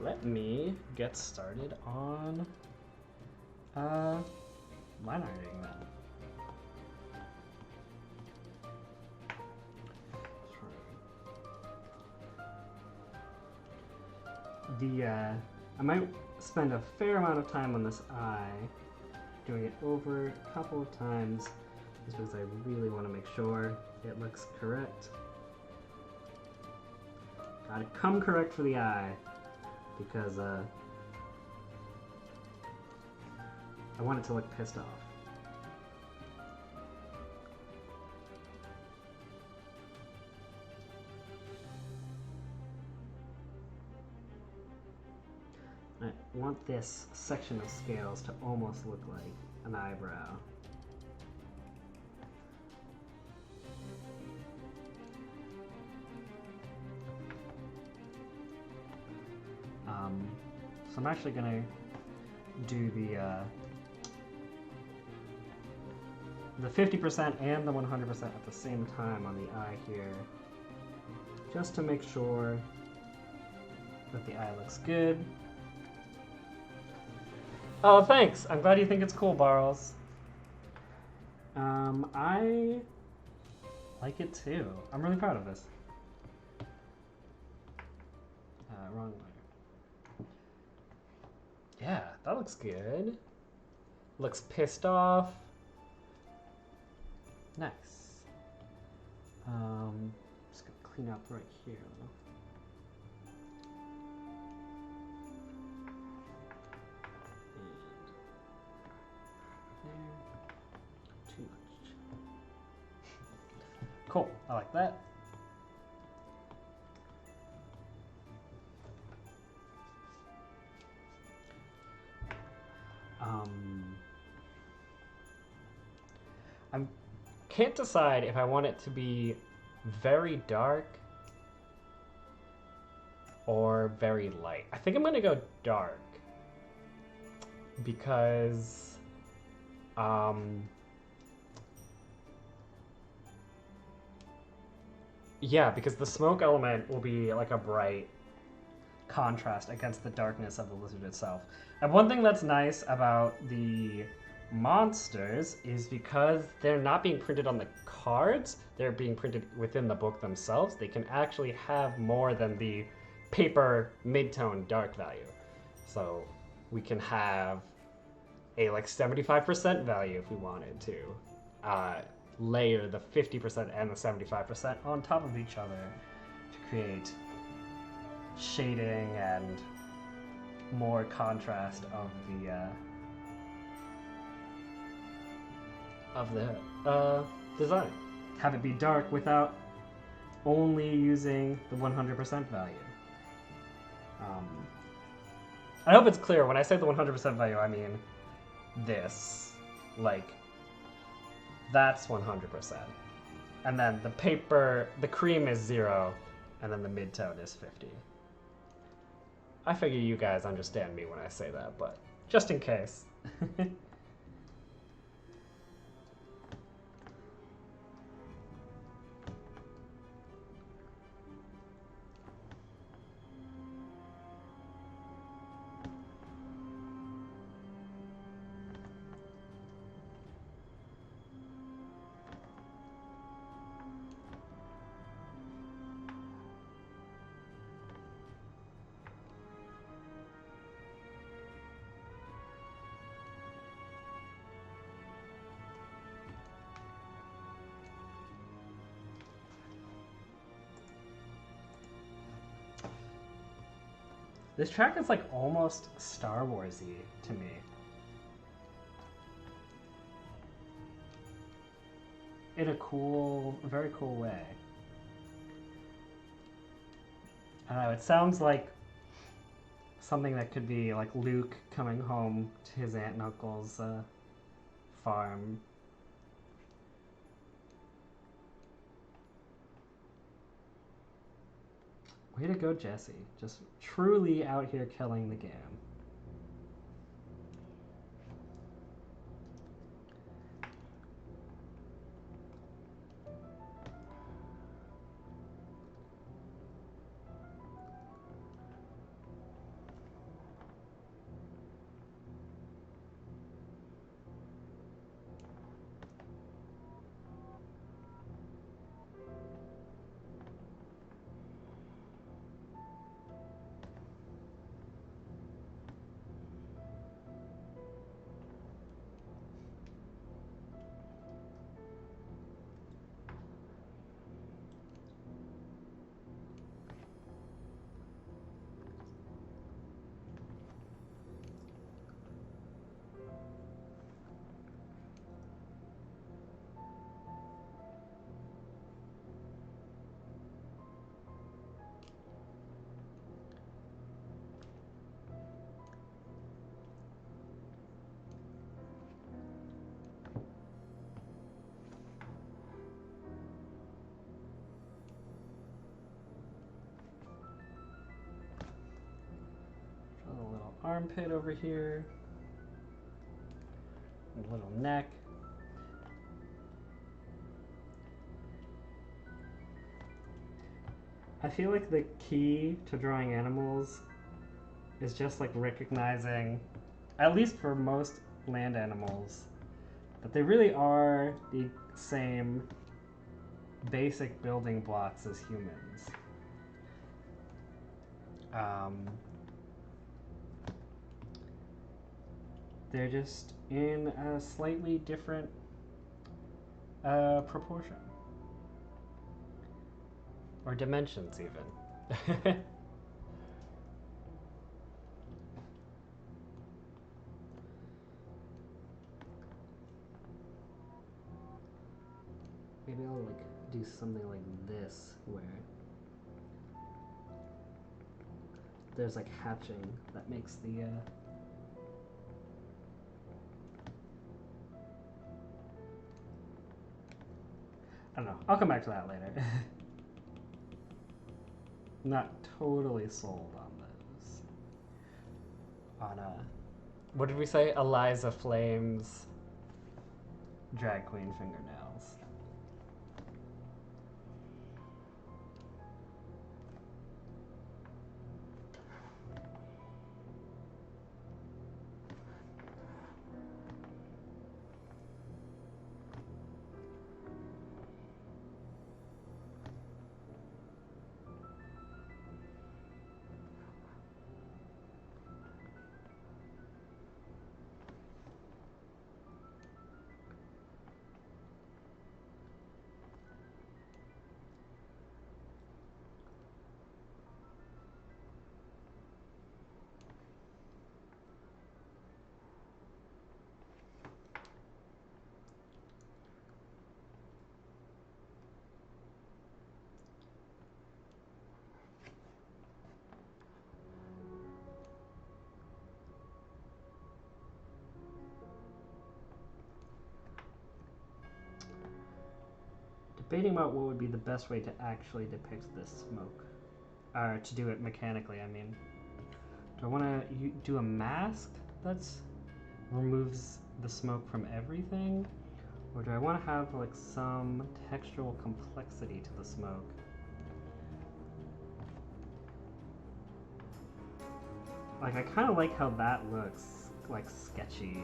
Let me get started on line ironing then. I might spend a fair amount of time on this eye, doing it over a couple of times, just because I really want to make sure it looks correct. Gotta come correct for the eye, because I want it to look pissed off. I want this section of scales to almost look like an eyebrow. So I'm actually gonna do the 50% and the 100% at the same time on the eye here, just to make sure that the eye looks good. Oh, thanks. I'm glad you think it's cool, Barles. I like it too. I'm really proud of this. Wrong letter. Yeah, that looks good. Looks pissed off. Nice. Just gonna clean up right here a little. Too much. Cool, I like that. I can't decide if I want it to be very dark or very light. I think I'm gonna go dark because um, yeah, because the smoke element will be like a bright contrast against the darkness of the lizard itself. And one thing that's nice about the monsters is because they're not being printed on the cards, they're being printed within the book themselves. They can actually have more than the paper mid-tone dark value. So we can have a like 75% value if we wanted to. Layer the 50% and the 75% on top of each other to create shading and more contrast of the design. Have it be dark without only using the 100% value. I hope it's clear when I say the 100% value. I mean this, like that's 100%, and then the cream is 0, and then the mid-tone is 50. I figure you guys understand me when I say that, but just in case. This track is like almost Star Wars-y to me. In a very cool way. I don't know, it sounds like something that could be like Luke coming home to his aunt and uncle's farm. Way to go, Jesse. Just truly out here killing the game. Draw a little armpit over here. A little neck. I feel like the key to drawing animals is just like recognizing, at least for most land animals, that they really are the same basic building blocks as humans. They're just in a slightly different proportion. Or dimensions, even. Maybe I'll like do something like this where there's like hatching that makes the don't know. I'll come back to that later. Not totally sold on those. On what did we say? Eliza Flames drag queen fingernails. Debating about what would be the best way to actually depict this smoke. Or to do it mechanically, I mean. Do I want to do a mask that removes the smoke from everything? Or do I want to have like some textural complexity to the smoke? Like, I kind of like how that looks, like, sketchy.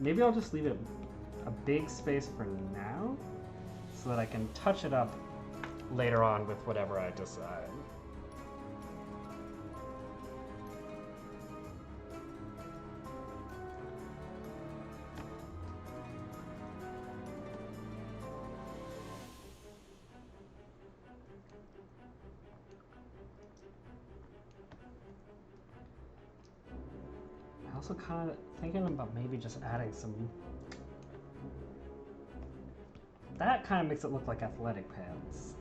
Maybe I'll just leave it a big space for now, so that I can touch it up later on with whatever I decide. I also kind of thinking about maybe just adding some. That kind of makes it look like athletic pants.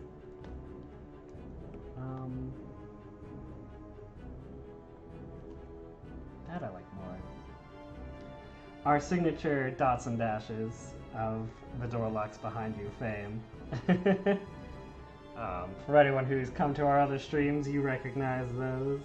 That I like more. Our signature dots and dashes of the door locks behind you fame. For anyone who's come to our other streams, you recognize those.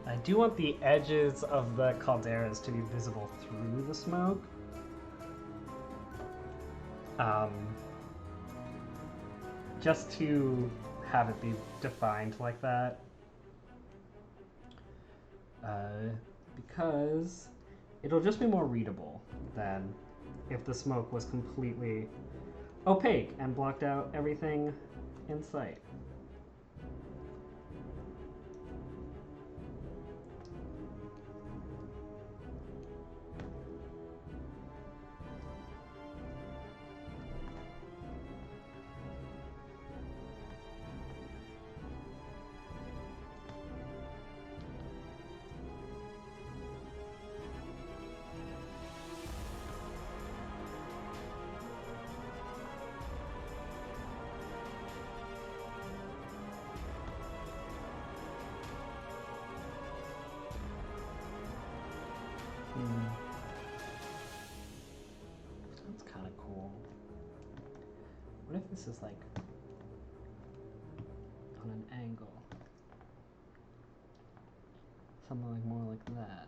I do want the edges of the calderas to be visible through the smoke. Just to have it be defined like that. Because it'll just be more readable than if the smoke was completely opaque and blocked out everything in sight. That's kind of cool. What if this is like on an angle? Something like more like that.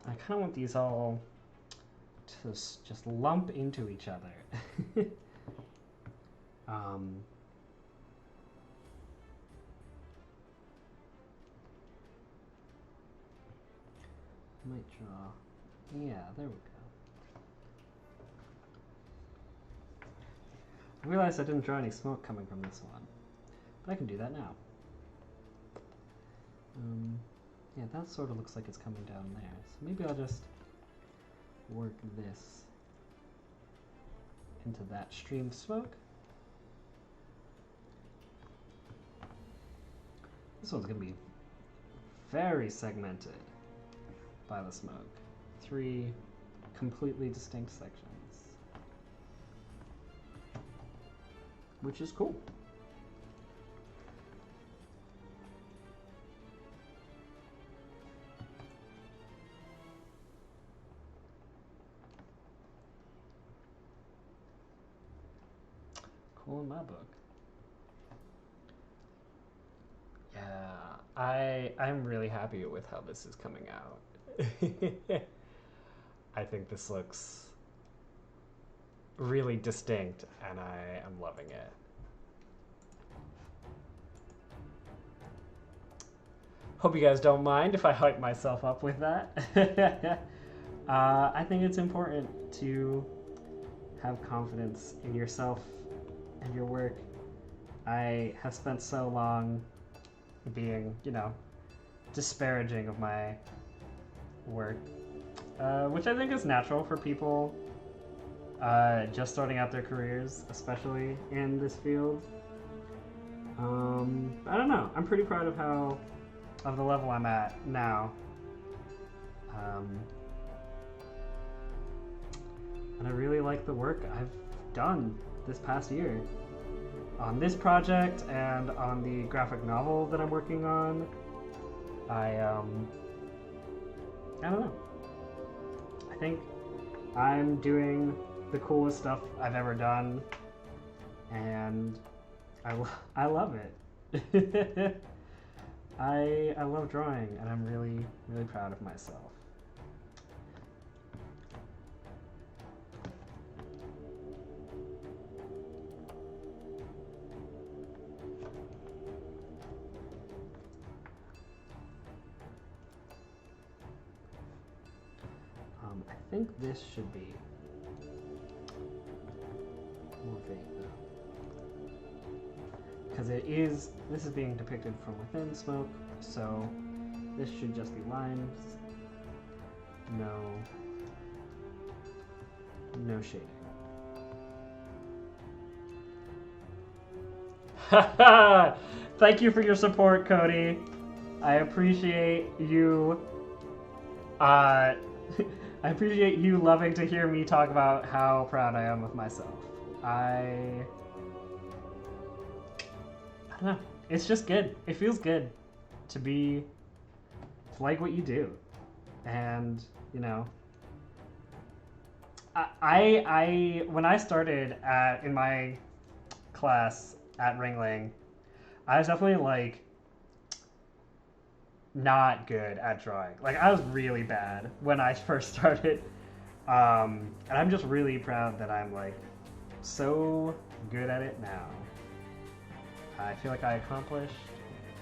I kind of want these all to just lump into each other. um, might draw. Yeah, there we go. I realized I didn't draw any smoke coming from this one, but I can do that now. Yeah, that sort of looks like it's coming down there. So maybe I'll just work this into that stream of smoke. This one's going to be very segmented by the smoke. 3 completely distinct sections, which is cool. Cool in my book. Yeah, I'm really happy with how this is coming out. I think this looks really distinct, and I am loving it. Hope you guys don't mind if I hype myself up with that. I think it's important to have confidence in yourself and your work. I have spent so long being, disparaging of my work, which I think is natural for people just starting out their careers, especially in this field. I don't know. I'm pretty proud of the level I'm at now. And I really like the work I've done this past year on this project and on the graphic novel that I'm working on. I don't know. I think I'm doing the coolest stuff I've ever done, and I love it. I love drawing, and I'm really, really proud of myself. I think this should be more vague though, because this is being depicted from within smoke, so this should just be lines, no shading. Thank you for your support, Cody. I appreciate you. I appreciate you loving to hear me talk about how proud I am of myself. I don't know. It's just good. It feels good to like what you do, and I when I started in my class at Ringling, I was definitely not good at drawing. I was really bad when I first started, and I'm just really proud that I'm so good at it now. I feel like I accomplished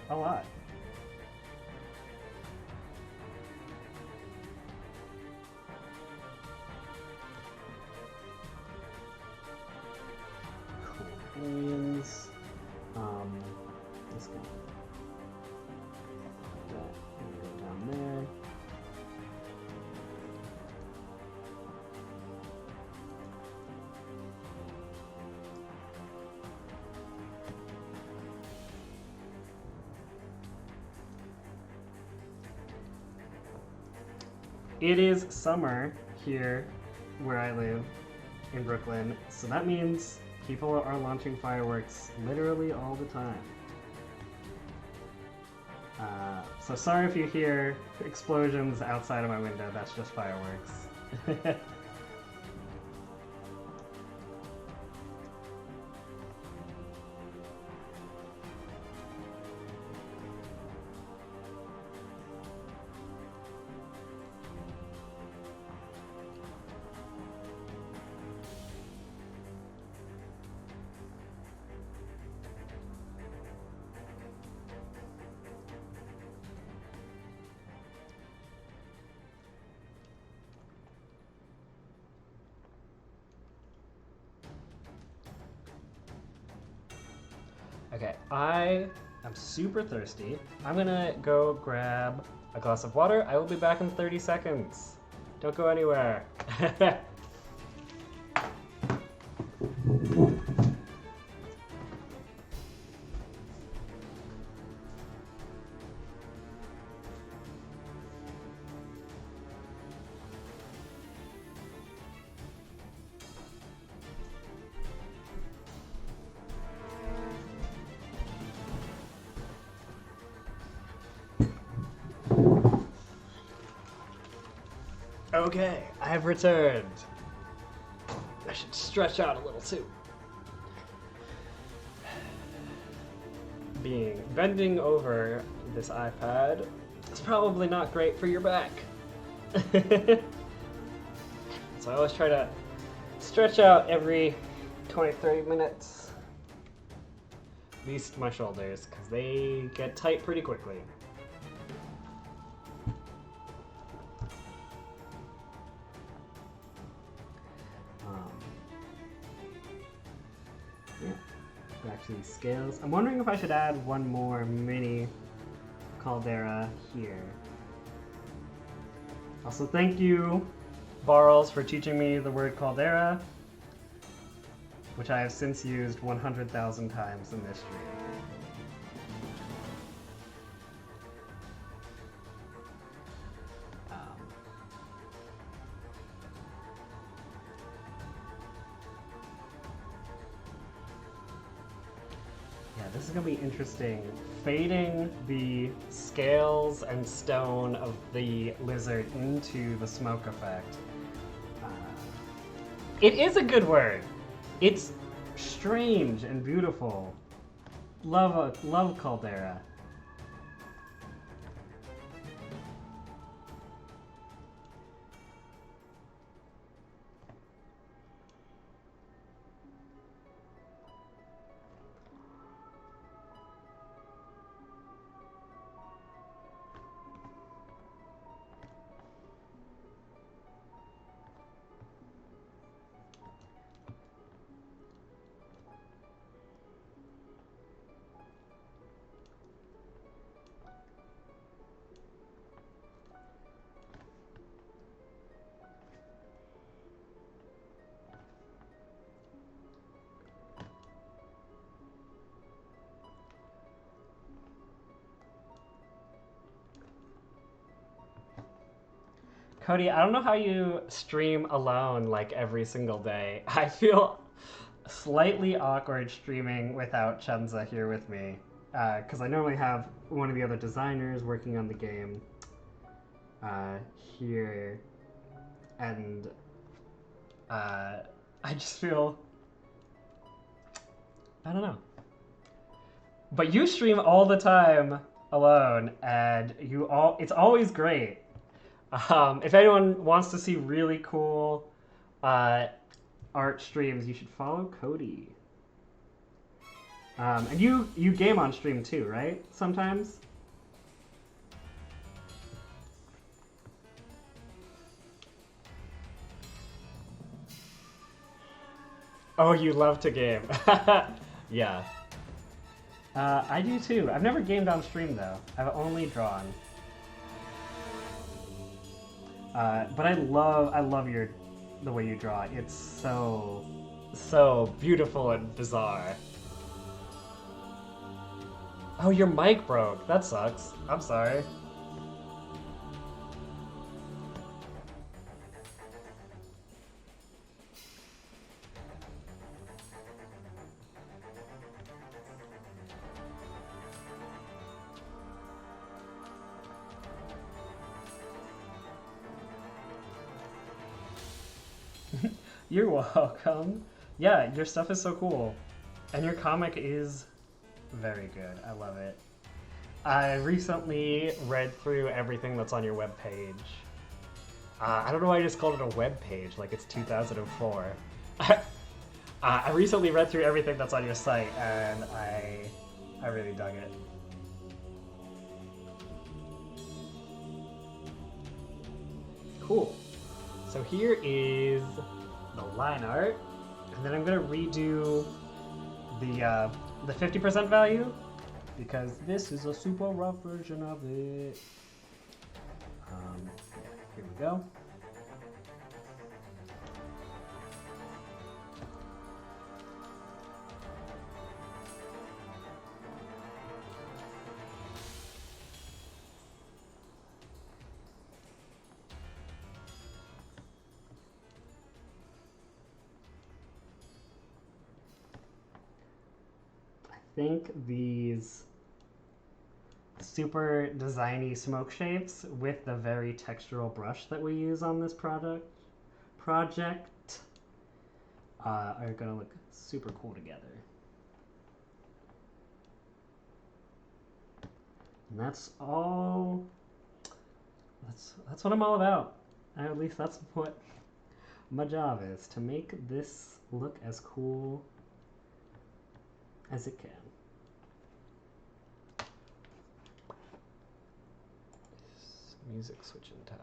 a lot. Cool beans. This guy. There. It is summer here where I live in Brooklyn, so that means people are launching fireworks literally all the time. So sorry if you hear explosions outside of my window, that's just fireworks. Okay, I am super thirsty. I'm gonna go grab a glass of water. I will be back in 30 seconds. Don't go anywhere. Okay, I have returned. I should stretch out a little too. Bending over this iPad is probably not great for your back. So I always try to stretch out every 20-30 minutes. At least my shoulders, because they get tight pretty quickly. Back to these scales. I'm wondering if I should add one more mini caldera here. Also, thank you, Barles, for teaching me the word caldera, which I have since used 100,000 times in this stream. This is going to be interesting. Fading the scales and stone of the lizard into the smoke effect. It is a good word. It's strange and beautiful. Love caldera. Cody, I don't know how you stream alone like every single day. I feel slightly awkward streaming without Chenza here with me. Because I normally have one of the other designers working on the game here. And I just feel... I don't know. But you stream all the time alone, and it's always great. If anyone wants to see really cool art streams, you should follow Cody. And you game on stream too, right? Sometimes? Oh, you love to game. Yeah. I do too. I've never gamed on stream though. I've only drawn. But I love the way you draw. It's so beautiful and bizarre. Oh, your mic broke. That sucks. I'm sorry. You're welcome. Yeah, your stuff is so cool. And your comic is very good. I love it. I recently read through everything that's on your webpage. I don't know why I just called it a webpage, like it's 2004. I recently read through everything that's on your site, and I really dug it. Cool. So here is the line art, and then I'm gonna redo the the 50% value because this is a super rough version of it. Yeah, here we go. I think these super designy smoke shapes with the very textural brush that we use on this project are gonna look super cool together. And that's all. That's what I'm all about. At least that's what my job is, to make this look as cool as it can. Music switching time.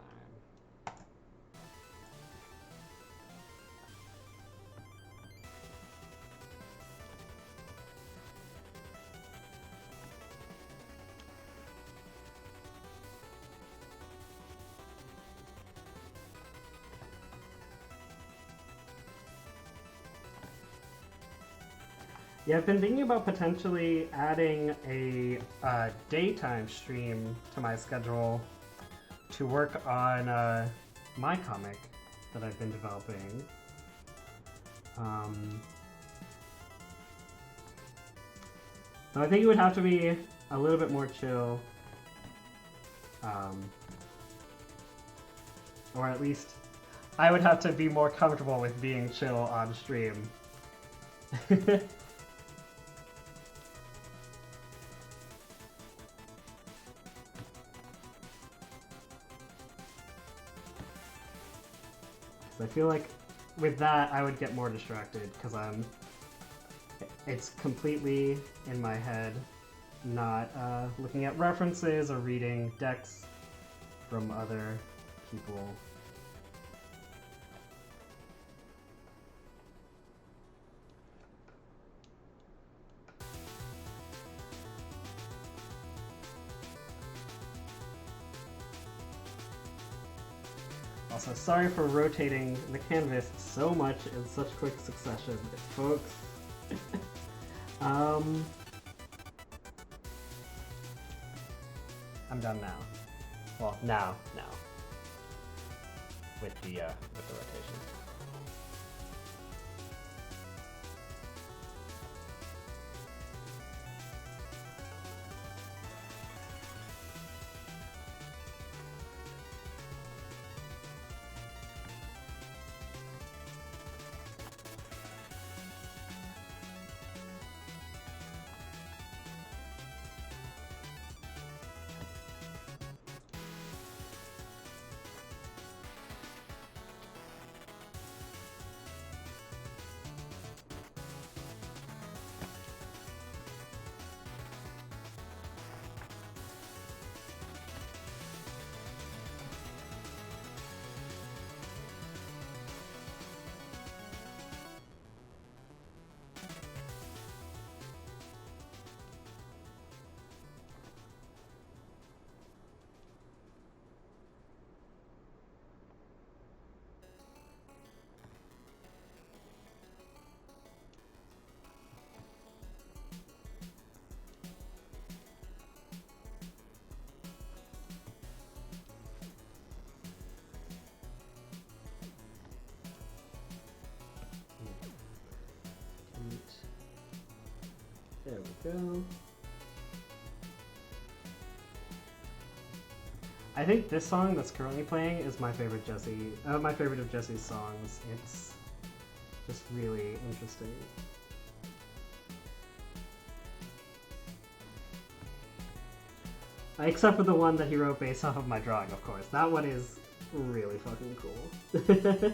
Yeah, I've been thinking about potentially adding a daytime stream to my schedule to work on my comic that I've been developing. So I think it would have to be a little bit more chill. Or at least I would have to be more comfortable with being chill on stream. I feel like with that I would get more distracted because it's completely in my head, not looking at references or reading decks from other people. Also, sorry for rotating the canvas so much in such quick succession, folks. I'm done now. Well, now. With the rotation. There we go. I think this song that's currently playing is my favorite my favorite of Jesse's songs. It's just really interesting. Except for the one that he wrote based off of my drawing, of course. That one is really fucking cool.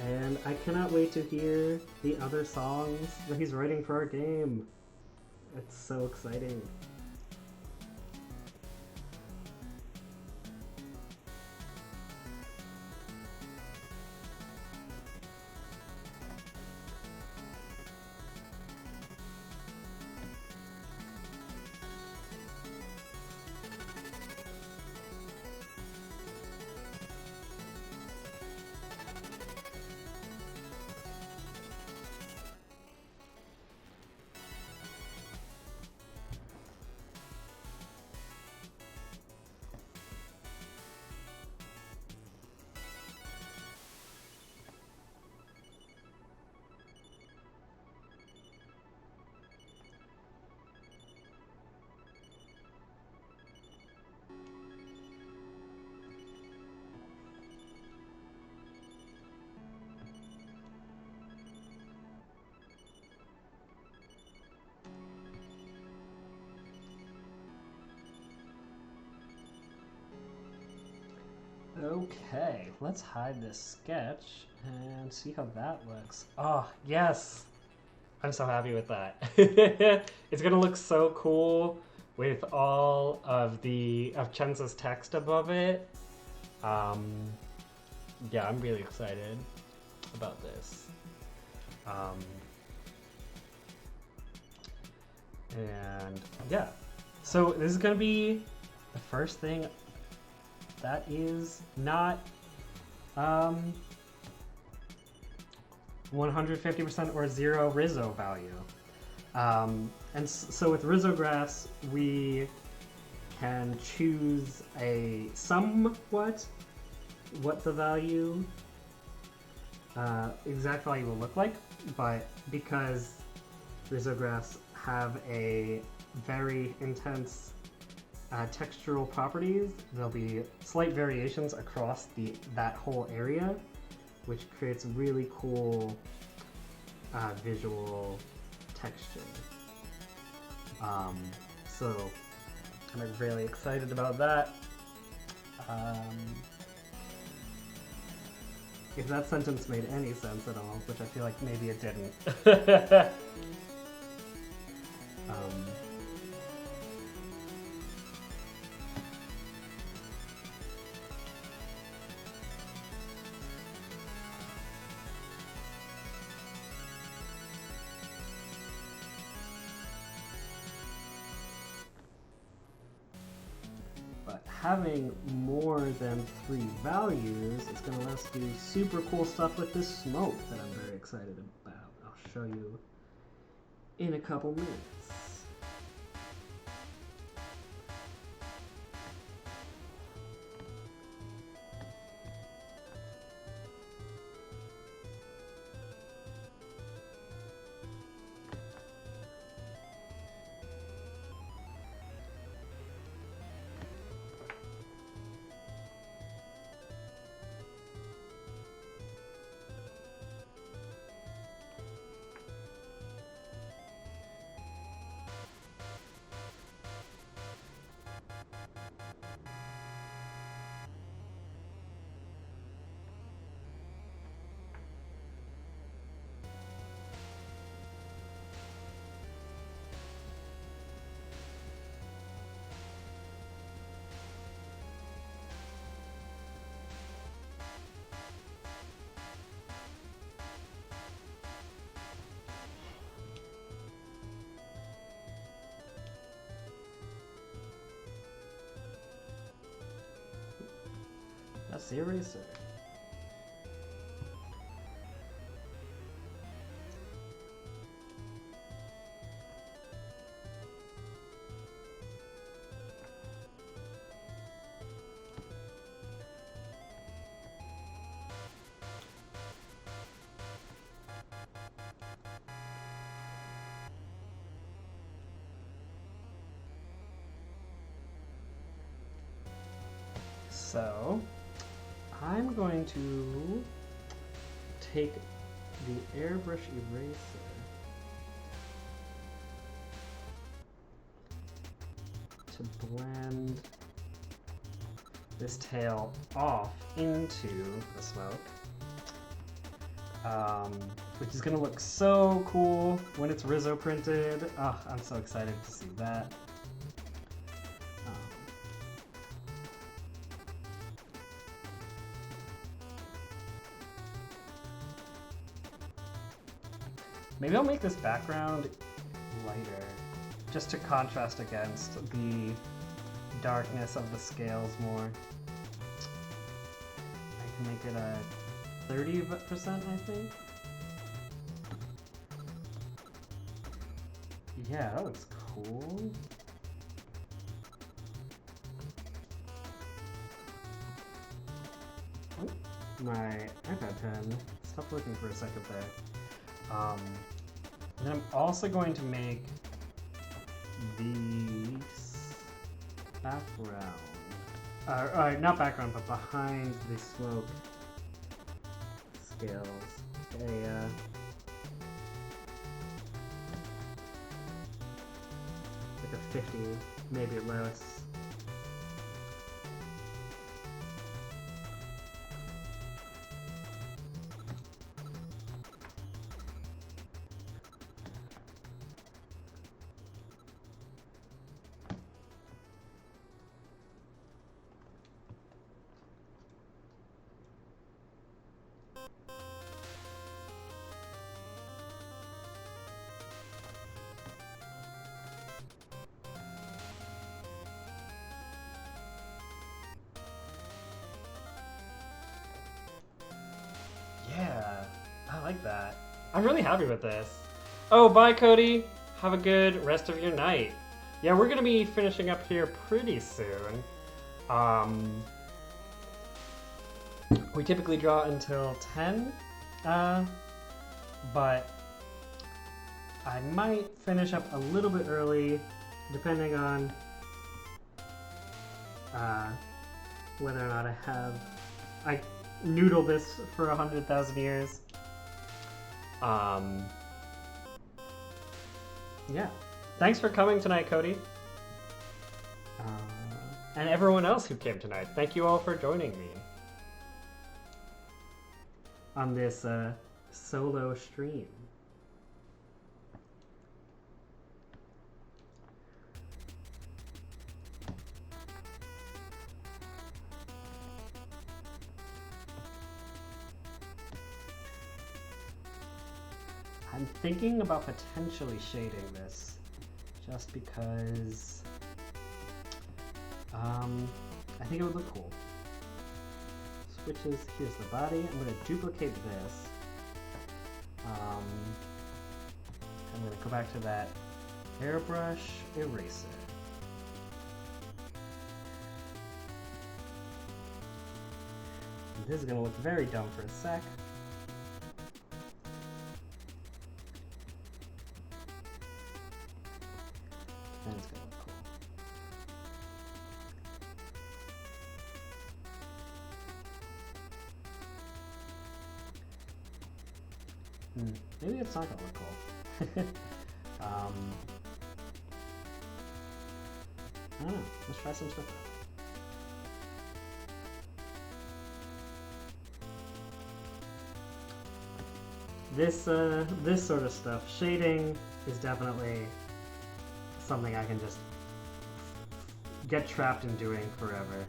And I cannot wait to hear the other songs that he's writing for our game. It's so exciting. Okay, let's hide this sketch and see how that looks. Oh, yes! I'm so happy with that. It's gonna look so cool with all of Chenza's text above it. Um, yeah, I'm really excited about this. And yeah, so this is gonna be the first thing that is not 150% or zero Rizzo value. And so with Rizzograss, we can choose a somewhat what the value, exact value will look like, but because Rizzograss have a very intense textural properties, there'll be slight variations across that whole area, which creates really cool visual texture. So I'm really excited about that. If that sentence made any sense at all, which I feel like maybe it didn't. But having more than 3 values is going to let us do super cool stuff with this smoke that I'm very excited about. I'll show you in a couple minutes. That's the eraser. So I'm going to take the airbrush eraser to blend this tail off into the smoke, which is going to look so cool when it's Rizzo printed. Oh, I'm so excited to see that. Maybe I'll make this background lighter, just to contrast against the darkness of the scales more. I can make it a 30%, I think. Yeah, that looks cool. Oh, my iPad pen stopped working for a second there. Then I'm also going to make these background, not background, but behind the smoke scales. Like a 50, maybe less. like that. I'm really happy with this. Oh, bye, Cody. Have a good rest of your night. Yeah, we're gonna be finishing up here pretty soon. We typically draw until 10, but I might finish up a little bit early, depending on whether or not I noodle this for 100,000 years. Yeah. Thanks for coming tonight, Cody. And everyone else who came tonight. Thank you all for joining me on this solo stream. I'm thinking about potentially shading this, just because I think it would look cool. Switches, here's the body. I'm going to duplicate this. I'm going to go back to that airbrush eraser. This is going to look very dumb for a sec. And it's going to look cool. Maybe it's not going to look cool. I don't know. Let's try some stuff out. This sort of stuff, shading, is definitely something I can just get trapped in doing forever.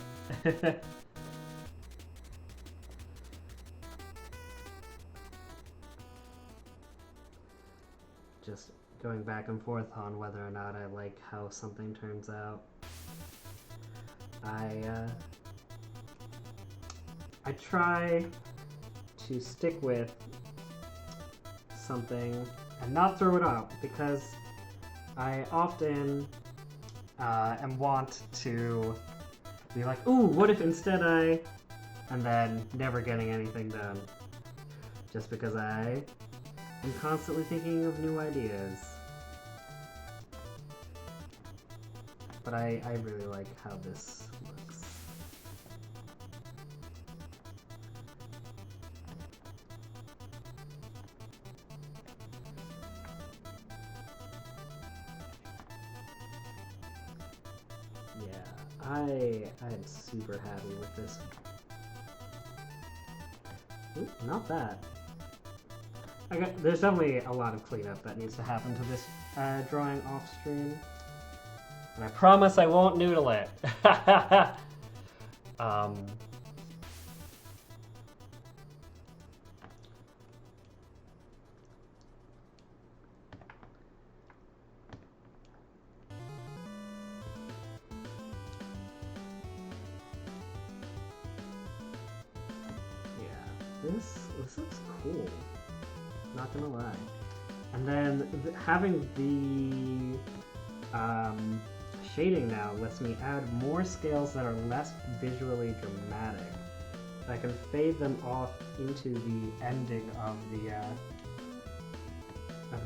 Just going back and forth on whether or not I like how something turns out. I try to stick with something and not throw it out, because I often want to be like, ooh, what if instead I... and then never getting anything done. Just because I am constantly thinking of new ideas. But I really like how this looks. Yeah, I am super happy with this. Ooh, not that. There's definitely a lot of cleanup that needs to happen to this drawing off stream. And I promise I won't noodle it. This looks cool, not gonna lie. And then having the shading now lets me add more scales that are less visually dramatic. I can fade them off into the ending of the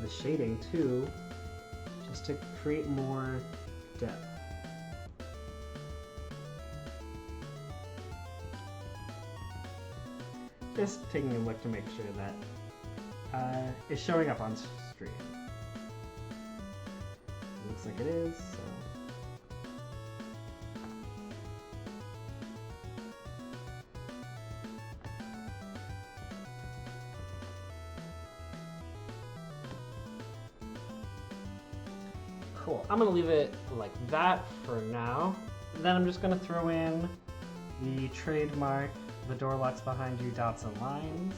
shading too, just to create more depth. Just taking a look to make sure that it's showing up on stream. Looks like it is, so. Cool, I'm gonna leave it like that for now. Then I'm just gonna throw in the trademark, the door locks behind you, dots and lines.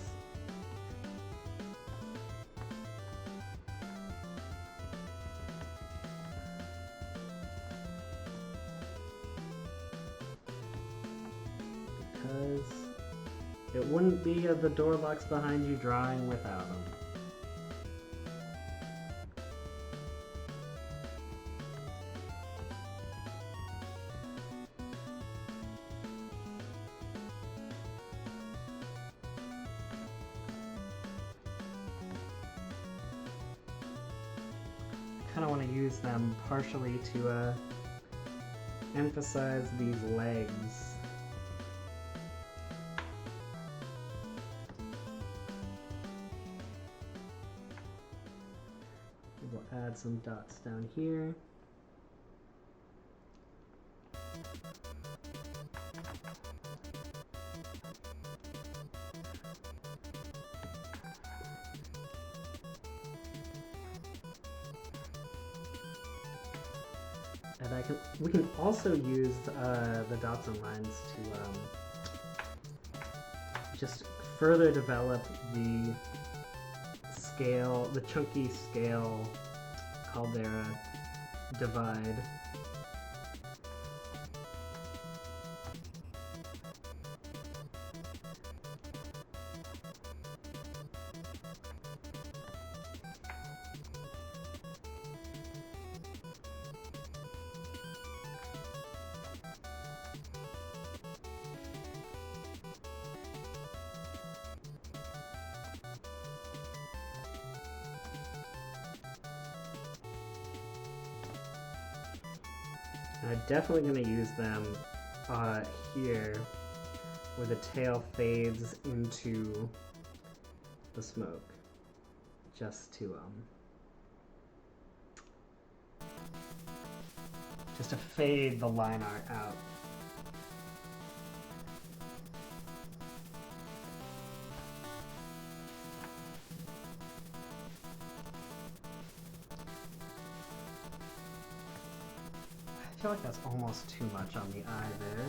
Because It wouldn't be the door locks behind you drawing without them. I kind of want to use them partially to emphasize these legs. We'll add some dots down here. And we can also use the dots and lines to just further develop the scale, the chunky scale caldera divide. And I'm definitely going to use them here where the tail fades into the smoke, just to fade the line art out. I feel like that's almost too much on the eye there.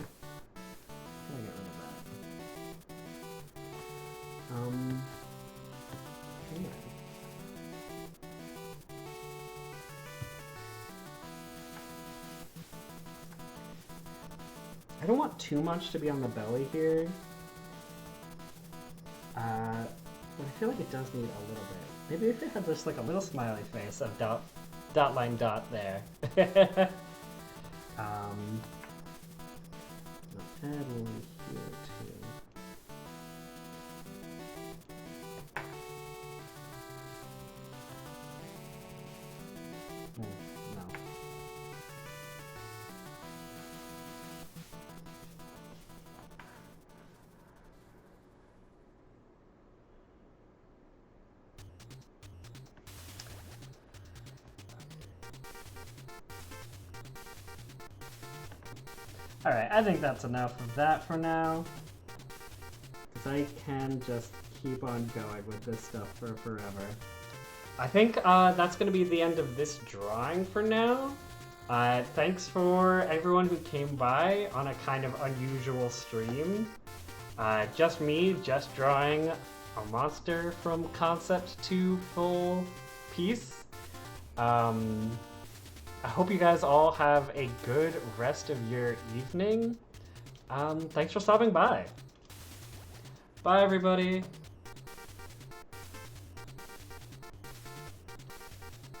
I'm gonna get rid of that. Yeah. I don't want too much to be on the belly here. But I feel like it does need a little bit. Maybe if it had just like a little smiley face of dot line dot there. I'll add one here too. No. Alright, I think that's enough of that for now. Because I can just keep on going with this stuff for forever. I think that's going to be the end of this drawing for now. Thanks for everyone who came by on a kind of unusual stream. Just me, just drawing a monster from concept to full piece. I hope you guys all have a good rest of your evening. Thanks for stopping by. Bye, everybody.